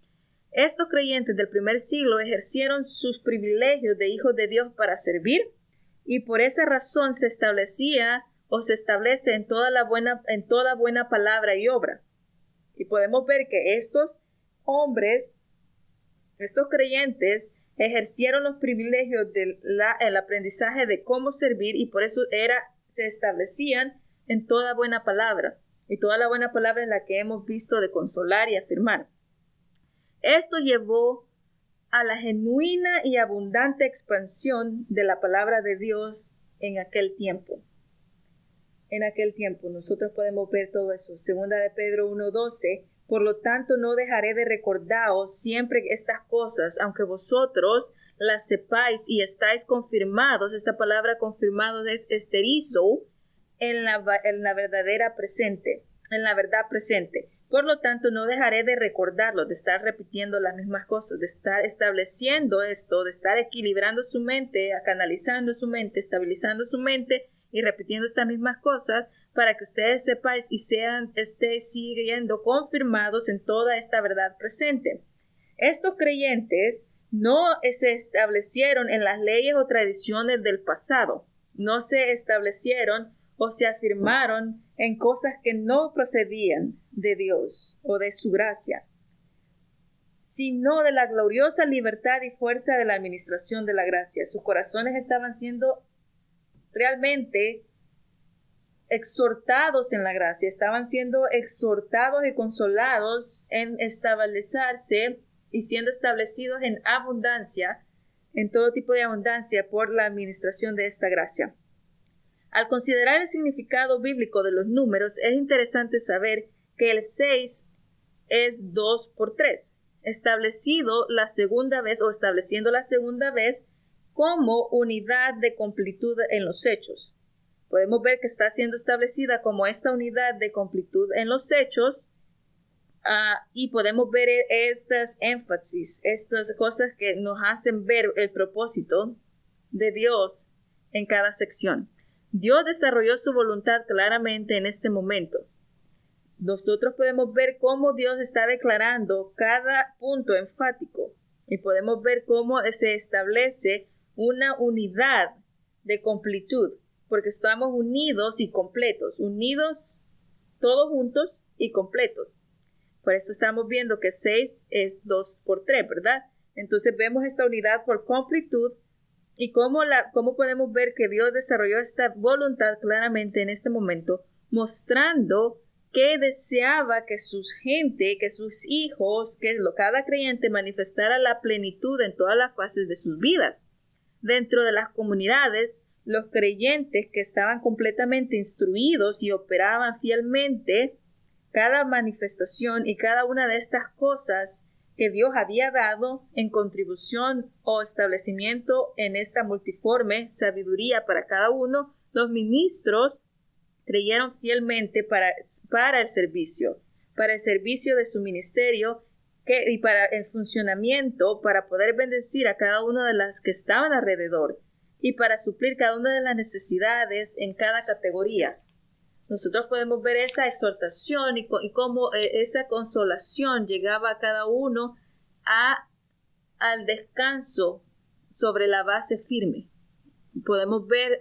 Speaker 1: Estos creyentes del primer siglo ejercieron sus privilegios de hijos de Dios para servir, y por esa razón se establece en toda buena palabra y obra. Y podemos ver que estos creyentes, ejercieron los privilegios el aprendizaje de cómo servir, y por eso se establecían en toda buena palabra. Y toda la buena palabra es la que hemos visto de consolar y afirmar. Esto llevó a la genuina y abundante expansión de la palabra de Dios en aquel tiempo. Nosotros podemos ver todo eso. Segunda de Pedro 1:12, por lo tanto no dejaré de recordaros siempre estas cosas, aunque vosotros las sepáis y estáis confirmados. Esta palabra confirmados es esterizo en la verdad presente. Por lo tanto, no dejaré de recordarlo, de estar repitiendo las mismas cosas, de estar estableciendo esto, de estar equilibrando su mente, canalizando su mente, estabilizando su mente y repitiendo estas mismas cosas, para que ustedes sepáis y estéis siguiendo confirmados en toda esta verdad presente. Estos creyentes no se establecieron en las leyes o tradiciones del pasado, no se establecieron o se afirmaron en cosas que no procedían de Dios o de su gracia, sino de la gloriosa libertad y fuerza de la administración de la gracia. Sus corazones estaban siendo realmente exhortados en la gracia, estaban siendo exhortados y consolados en establecerse y siendo establecidos en abundancia, en todo tipo de abundancia por la administración de esta gracia. Al considerar el significado bíblico de los números, es interesante saber que el 6 es 2 por 3, estableciendo la segunda vez como unidad de completud en los hechos. Podemos ver que está siendo establecida como esta unidad de completud en los hechos, y podemos ver estas énfasis, estas cosas que nos hacen ver el propósito de Dios en cada sección. Dios desarrolló su voluntad claramente en este momento. Nosotros podemos ver cómo Dios está declarando cada punto enfático y podemos ver cómo se establece una unidad de completud, porque estamos unidos y completos, unidos todos juntos y completos. Por eso estamos viendo que 6 es 2 por 3, ¿verdad? Entonces vemos esta unidad por completud y cómo podemos ver que Dios desarrolló esta voluntad claramente en este momento, mostrando que deseaba que sus gente, que sus hijos, cada creyente manifestara la plenitud en todas las fases de sus vidas. Dentro de las comunidades, los creyentes que estaban completamente instruidos y operaban fielmente cada manifestación y cada una de estas cosas que Dios había dado en contribución o establecimiento en esta multiforme sabiduría para cada uno, los ministros creyeron fielmente para el servicio de su ministerio y para el funcionamiento, para poder bendecir a cada una de las que estaban alrededor y para suplir cada una de las necesidades en cada categoría. Nosotros podemos ver esa exhortación y cómo esa consolación llegaba a cada uno al descanso sobre la base firme. Podemos ver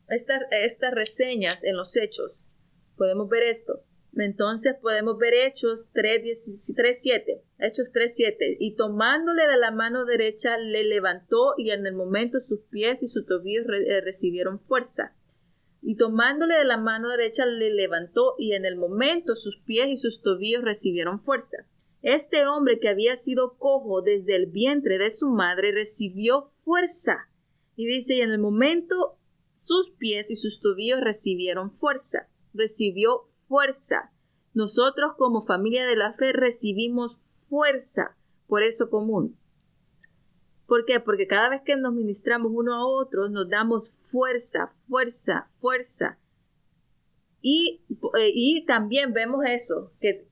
Speaker 1: estas reseñas en los hechos. Podemos ver esto. Entonces podemos ver Hechos 3:7. Hechos 3:7. Y tomándole de la mano derecha le levantó y en el momento sus pies y sus tobillos recibieron fuerza. Y tomándole de la mano derecha le levantó y en el momento sus pies y sus tobillos recibieron fuerza. Este hombre que había sido cojo desde el vientre de su madre recibió fuerza. Y dice, y en el momento sus pies y sus tobillos recibieron fuerza. Recibió fuerza. Nosotros como familia de la fe recibimos fuerza por eso común. ¿Por qué? Porque cada vez que nos ministramos uno a otro, nos damos fuerza. Y también vemos eso, que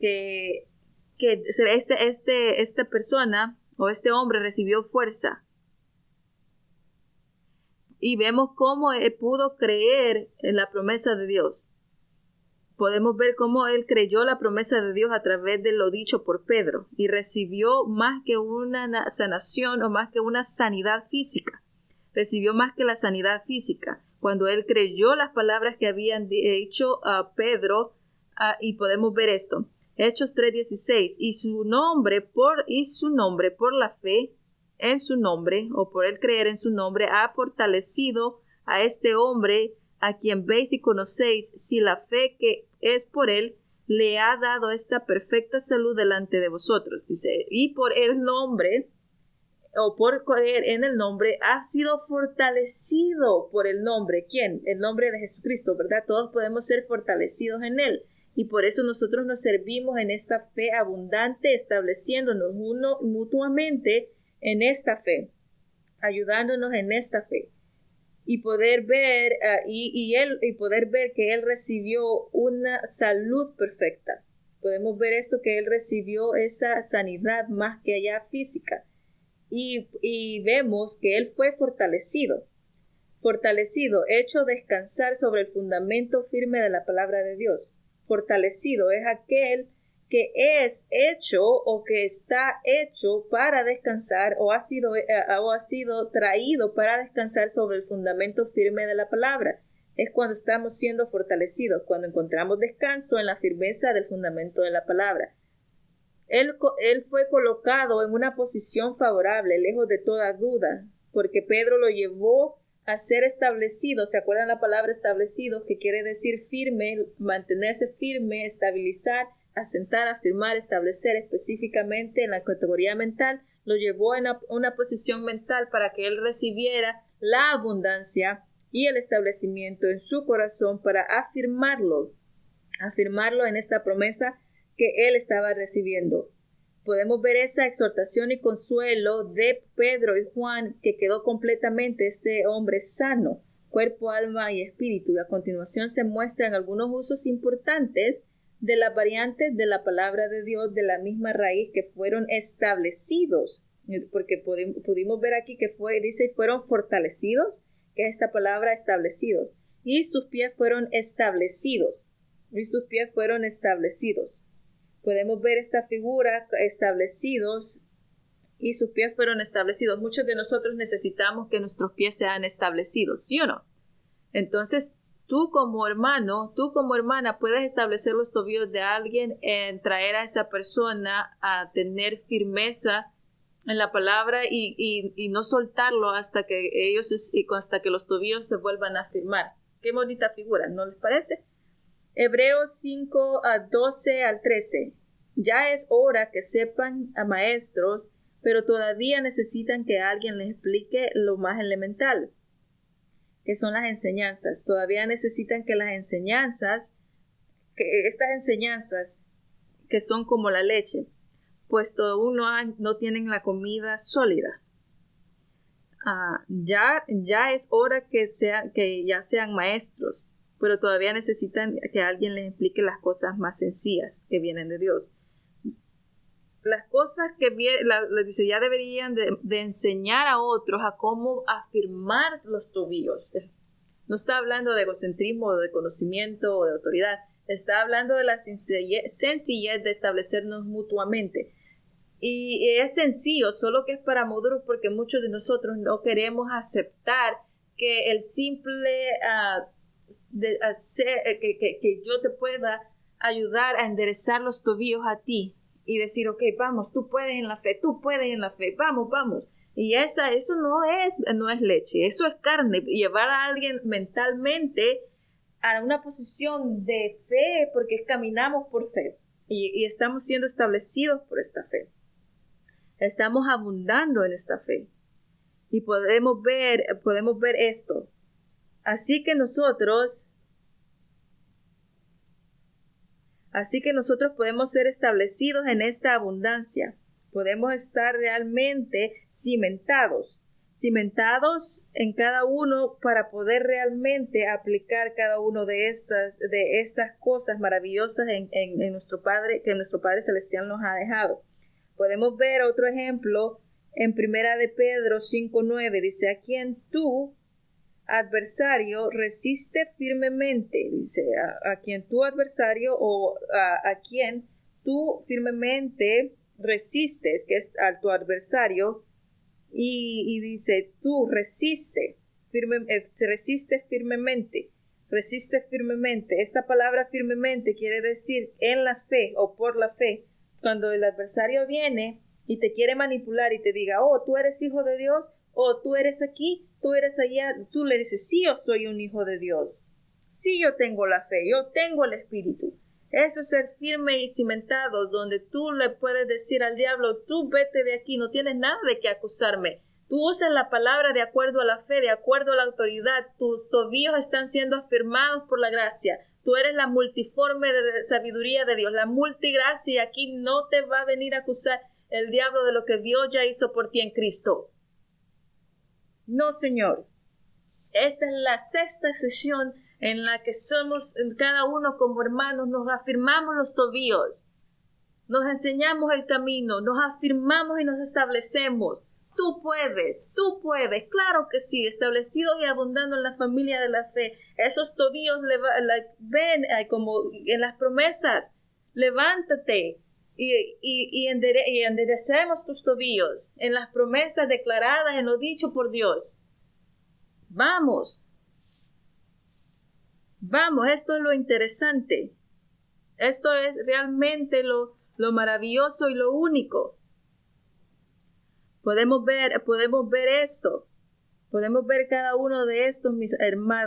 Speaker 1: esta persona o este hombre recibió fuerza. Y vemos cómo él pudo creer en la promesa de Dios. Podemos ver cómo él creyó la promesa de Dios a través de lo dicho por Pedro y recibió más que una sanación o más que una sanidad física. Recibió más que la sanidad física. Cuando él creyó las palabras que habían dicho a Pedro, y podemos ver esto. Hechos 3:16. Y su nombre por la fe en su nombre o por el creer en su nombre ha fortalecido a este hombre a quien veis y conocéis, si la fe que es por él le ha dado esta perfecta salud delante de vosotros. Dice, y por el nombre, o por creer en el nombre, ha sido fortalecido por el nombre. ¿Quién? El nombre de Jesucristo, ¿verdad? Todos podemos ser fortalecidos en él. Y por eso nosotros nos servimos en esta fe abundante, estableciéndonos uno mutuamente en esta fe, ayudándonos en esta fe. Y poder ver poder ver que él recibió una salud perfecta. Podemos ver esto, que él recibió esa sanidad más que allá física. Y vemos que él fue fortalecido, hecho descansar sobre el fundamento firme de la palabra de Dios. Fortalecido es aquel que es hecho o que está hecho para descansar o ha sido traído para descansar sobre el fundamento firme de la palabra. Es cuando estamos siendo fortalecidos, cuando encontramos descanso en la firmeza del fundamento de la palabra. Él fue colocado en una posición favorable, lejos de toda duda, porque Pedro lo llevó a ser establecido. ¿Se acuerdan la palabra establecido? Que quiere decir firme, mantenerse firme, estabilizar, asentar, afirmar, establecer específicamente en la categoría mental. Lo llevó en una posición mental para que él recibiera la abundancia y el establecimiento en su corazón para afirmarlo en esta promesa que él estaba recibiendo. Podemos ver esa exhortación y consuelo de Pedro y Juan, que quedó completamente este hombre sano, cuerpo, alma y espíritu. Y a continuación se muestran algunos usos importantes de las variantes de la palabra de Dios de la misma raíz que fueron establecidos, porque pudimos ver aquí que fueron fortalecidos, que es esta palabra establecidos, y sus pies fueron establecidos. Podemos ver esta figura, establecidos, y sus pies fueron establecidos. Muchos de nosotros necesitamos que nuestros pies sean establecidos, ¿sí o no? Entonces, tú como hermano, tú como hermana, puedes establecer los tobillos de alguien en traer a esa persona a tener firmeza en la palabra y no soltarlo hasta que hasta que los tobillos se vuelvan a firmar. Qué bonita figura, ¿no les parece? Hebreos 5:12-13. Ya es hora que sepan a maestros, pero todavía necesitan que alguien les explique lo más elemental, que son las enseñanzas. Todavía necesitan que estas enseñanzas, que son como la leche, pues aún no tienen la comida sólida. Ya es hora que ya sean maestros, pero todavía necesitan que alguien les explique las cosas más sencillas que vienen de Dios. Las cosas que dice, ya deberían de enseñar a otros a cómo afirmar los tobillos. No está hablando de egocentrismo, o de conocimiento o de autoridad. Está hablando de la sencillez de establecernos mutuamente. Y es sencillo, solo que es para maduros, porque muchos de nosotros no queremos aceptar que el simple que yo te pueda ayudar a enderezar los tobillos a ti y decir, ok, vamos, tú puedes en la fe, vamos. Y eso no es leche, eso es carne. Llevar a alguien mentalmente a una posición de fe, porque caminamos por fe y estamos siendo establecidos por esta fe. Estamos abundando en esta fe y podemos ver esto. Así que nosotros podemos ser establecidos en esta abundancia. Podemos estar realmente cimentados en cada uno para poder realmente aplicar cada uno de estas cosas maravillosas en nuestro Padre, que nuestro Padre Celestial nos ha dejado. Podemos ver otro ejemplo en Primera de Pedro 5:9. Dice, a quien tú, adversario, resiste firmemente. Dice, a quien tu adversario o a quien tú firmemente resistes, que es a tu adversario, y dice, tú resiste firmemente. Esta palabra firmemente quiere decir en la fe o por la fe. Cuando el adversario viene y te quiere manipular y te diga, oh, tú eres hijo de Dios, oh, tú eres aquí, tú eres allá, tú le dices, sí, yo soy un hijo de Dios. Sí, yo tengo la fe, yo tengo el Espíritu. Eso es ser firme y cimentado, donde tú le puedes decir al diablo, tú vete de aquí, no tienes nada de qué acusarme. Tú usas la palabra de acuerdo a la fe, de acuerdo a la autoridad. Tus tobillos están siendo afirmados por la gracia. Tú eres la multiforme de sabiduría de Dios, la multigracia. Aquí no te va a venir a acusar el diablo de lo que Dios ya hizo por ti en Cristo. No, Señor. Esta es la sexta sesión en la que somos cada uno como hermanos, nos afirmamos los tobillos, nos enseñamos el camino, nos afirmamos y nos establecemos. Tú puedes, claro que sí, establecidos y abundando en la familia de la fe. Esos tobillos ven como en las promesas, levántate y enderecemos tus tobillos en las promesas declaradas, en lo dicho por Dios. Vamos, esto es lo interesante. Esto es realmente lo maravilloso y lo único. Podemos ver esto. Podemos ver cada uno de estos, mis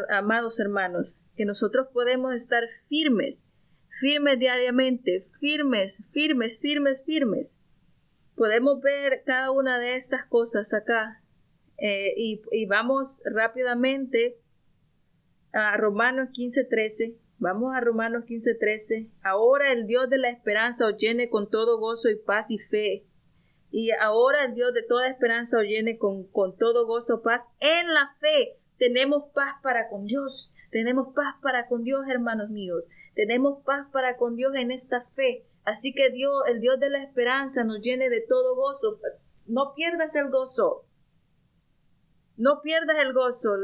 Speaker 1: amados hermanos, que nosotros podemos estar firmes diariamente, firmes. Podemos ver cada una de estas cosas acá Y vamos rápidamente a Romanos 15:13. Vamos a Romanos 15:13. Ahora el Dios de la esperanza os llene con todo gozo y paz y fe. Y ahora el Dios de toda esperanza os llene con todo gozo, paz en la fe. Tenemos paz para con Dios. Tenemos paz para con Dios, hermanos míos. Tenemos paz para con Dios en esta fe. Así que Dios, el Dios de la esperanza, nos llene de todo gozo. No pierdas el gozo. No pierdas el gozo.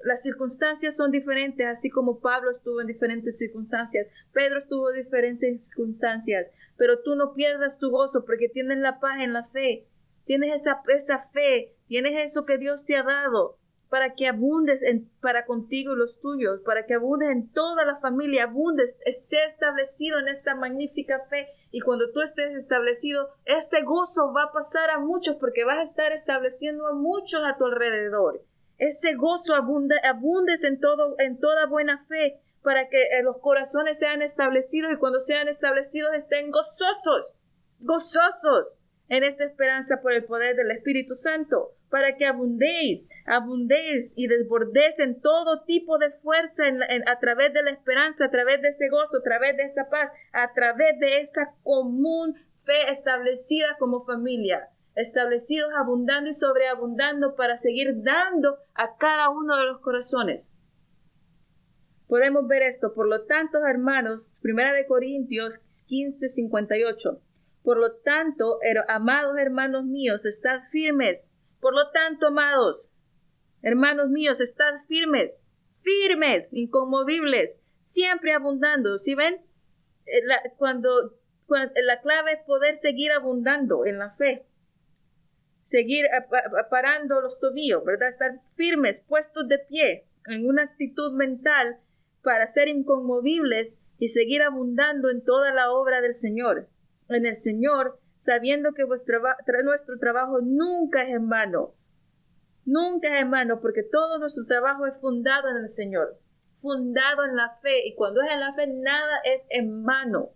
Speaker 1: Las circunstancias son diferentes, así como Pablo estuvo en diferentes circunstancias. Pedro estuvo en diferentes circunstancias. Pero tú no pierdas tu gozo porque tienes la paz en la fe. Tienes esa fe. Tienes eso que Dios te ha dado para que abundes para contigo y los tuyos, para que abundes en toda la familia, abundes, esté establecido en esta magnífica fe. Y cuando tú estés establecido, ese gozo va a pasar a muchos porque vas a estar estableciendo a muchos a tu alrededor. Ese gozo abundes en toda buena fe para que los corazones sean establecidos y cuando sean establecidos estén gozosos en esta esperanza por el poder del Espíritu Santo, para que abundéis y desbordéis en todo tipo de fuerza a través de la esperanza, a través de ese gozo, a través de esa paz, a través de esa común fe establecida como familia, establecidos abundando y sobreabundando para seguir dando a cada uno de los corazones. Podemos ver esto, por lo tanto, hermanos, 1 Corintios 15:58. Por lo tanto, amados hermanos míos, estad firmes. Por lo tanto, amados hermanos míos, estad firmes, inconmovibles, siempre abundando. ¿Sí ven? Cuando la clave es poder seguir abundando en la fe. Seguir parando los tobillos, ¿verdad? Estar firmes, puestos de pie, en una actitud mental para ser inconmovibles y seguir abundando en toda la obra del Señor. En el Señor, sabiendo que nuestro trabajo nunca es en vano. Nunca es en vano, porque todo nuestro trabajo es fundado en el Señor, fundado en la fe. Y cuando es en la fe, nada es en vano.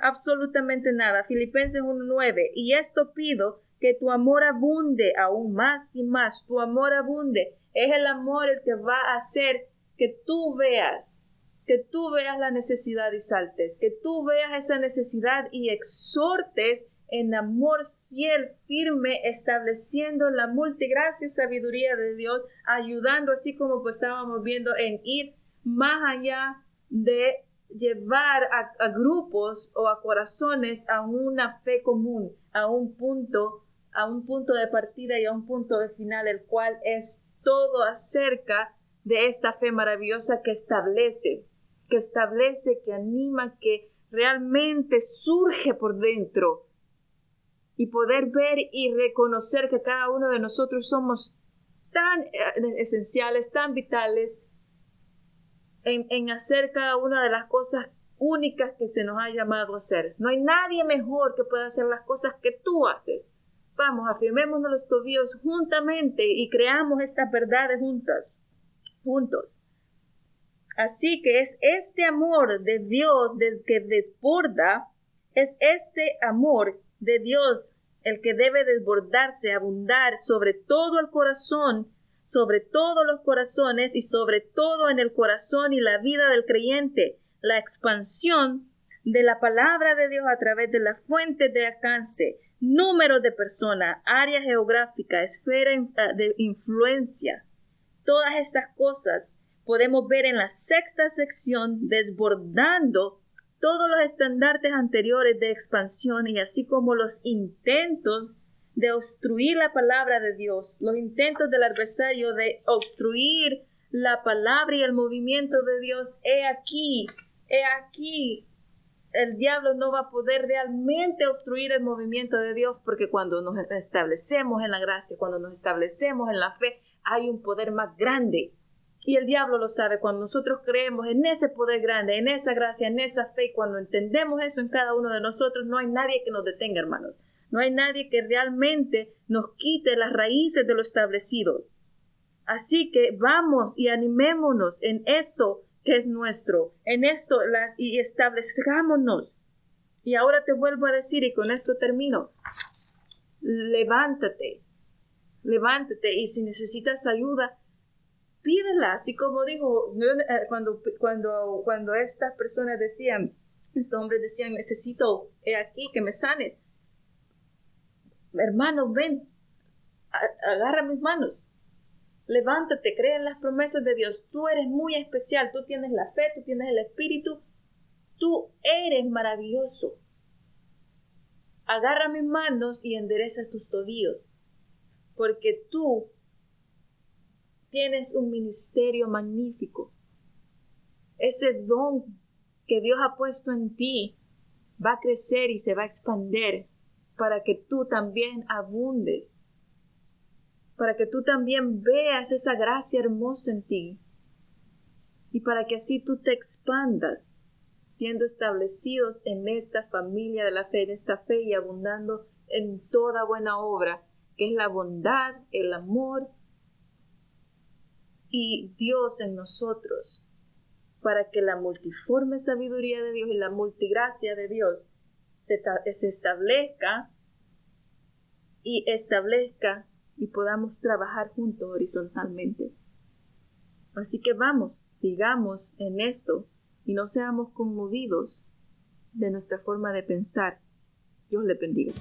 Speaker 1: Absolutamente nada. Filipenses 1:9. Y esto pido, que tu amor abunde aún más y más. Tu amor abunde. Es el amor el que va a hacer que tú veas la necesidad y saltes, que tú veas esa necesidad y exhortes en amor fiel, firme, estableciendo la multigracia y sabiduría de Dios, ayudando, así como pues estábamos viendo, en ir más allá de llevar a grupos o a corazones a una fe común, a un punto de partida y a un punto de final, el cual es todo acerca de esta fe maravillosa que establece, que anima, que realmente surge por dentro, y poder ver y reconocer que cada uno de nosotros somos tan esenciales, tan vitales en hacer cada una de las cosas únicas que se nos ha llamado a hacer. No hay nadie mejor que pueda hacer las cosas que tú haces. Vamos, afirmémonos los tobillos juntamente y creamos estas verdades juntos. Así que es este amor de Dios que desborda, es este amor de Dios el que debe desbordarse, abundar sobre todo el corazón, sobre todos los corazones y sobre todo en el corazón y la vida del creyente, la expansión de la palabra de Dios a través de las fuentes de alcance, números de personas, área geográfica, esfera de influencia. Todas estas cosas podemos ver en la sexta sección, desbordando todos los estandartes anteriores de expansión y así como los intentos de obstruir la palabra de Dios, los intentos del adversario de obstruir la palabra y el movimiento de Dios. He aquí, el diablo no va a poder realmente obstruir el movimiento de Dios, porque cuando nos establecemos en la gracia, cuando nos establecemos en la fe, hay un poder más grande. Y el diablo lo sabe. Cuando nosotros creemos en ese poder grande, en esa gracia, en esa fe, cuando entendemos eso en cada uno de nosotros, no hay nadie que nos detenga, hermanos. No hay nadie que realmente nos quite las raíces de lo establecido. Así que vamos y animémonos en esto que es nuestro, en esto y establezcámonos. Y ahora te vuelvo a decir, y con esto termino, levántate levántate, y si necesitas ayuda, pídela. Así como dijo, cuando estas personas decían, estos hombres decían, necesito, aquí, que me sanes. Hermano, ven, agarra mis manos. Levántate, cree en las promesas de Dios. Tú eres muy especial, tú tienes la fe, tú tienes el Espíritu, tú eres maravilloso. Agarra mis manos y endereza tus tobillos, porque tú tienes un ministerio magnífico. Ese don que Dios ha puesto en ti va a crecer y se va a expandir para que tú también abundes, para que tú también veas esa gracia hermosa en ti y para que así tú te expandas, siendo establecidos en esta familia de la fe, en esta fe y abundando en toda buena obra, que es la bondad, el amor y Dios en nosotros, para que la multiforme sabiduría de Dios y la multigracia de Dios se establezca y podamos trabajar juntos horizontalmente. Así que vamos, sigamos en esto y no seamos conmovidos de nuestra forma de pensar. Dios le bendiga.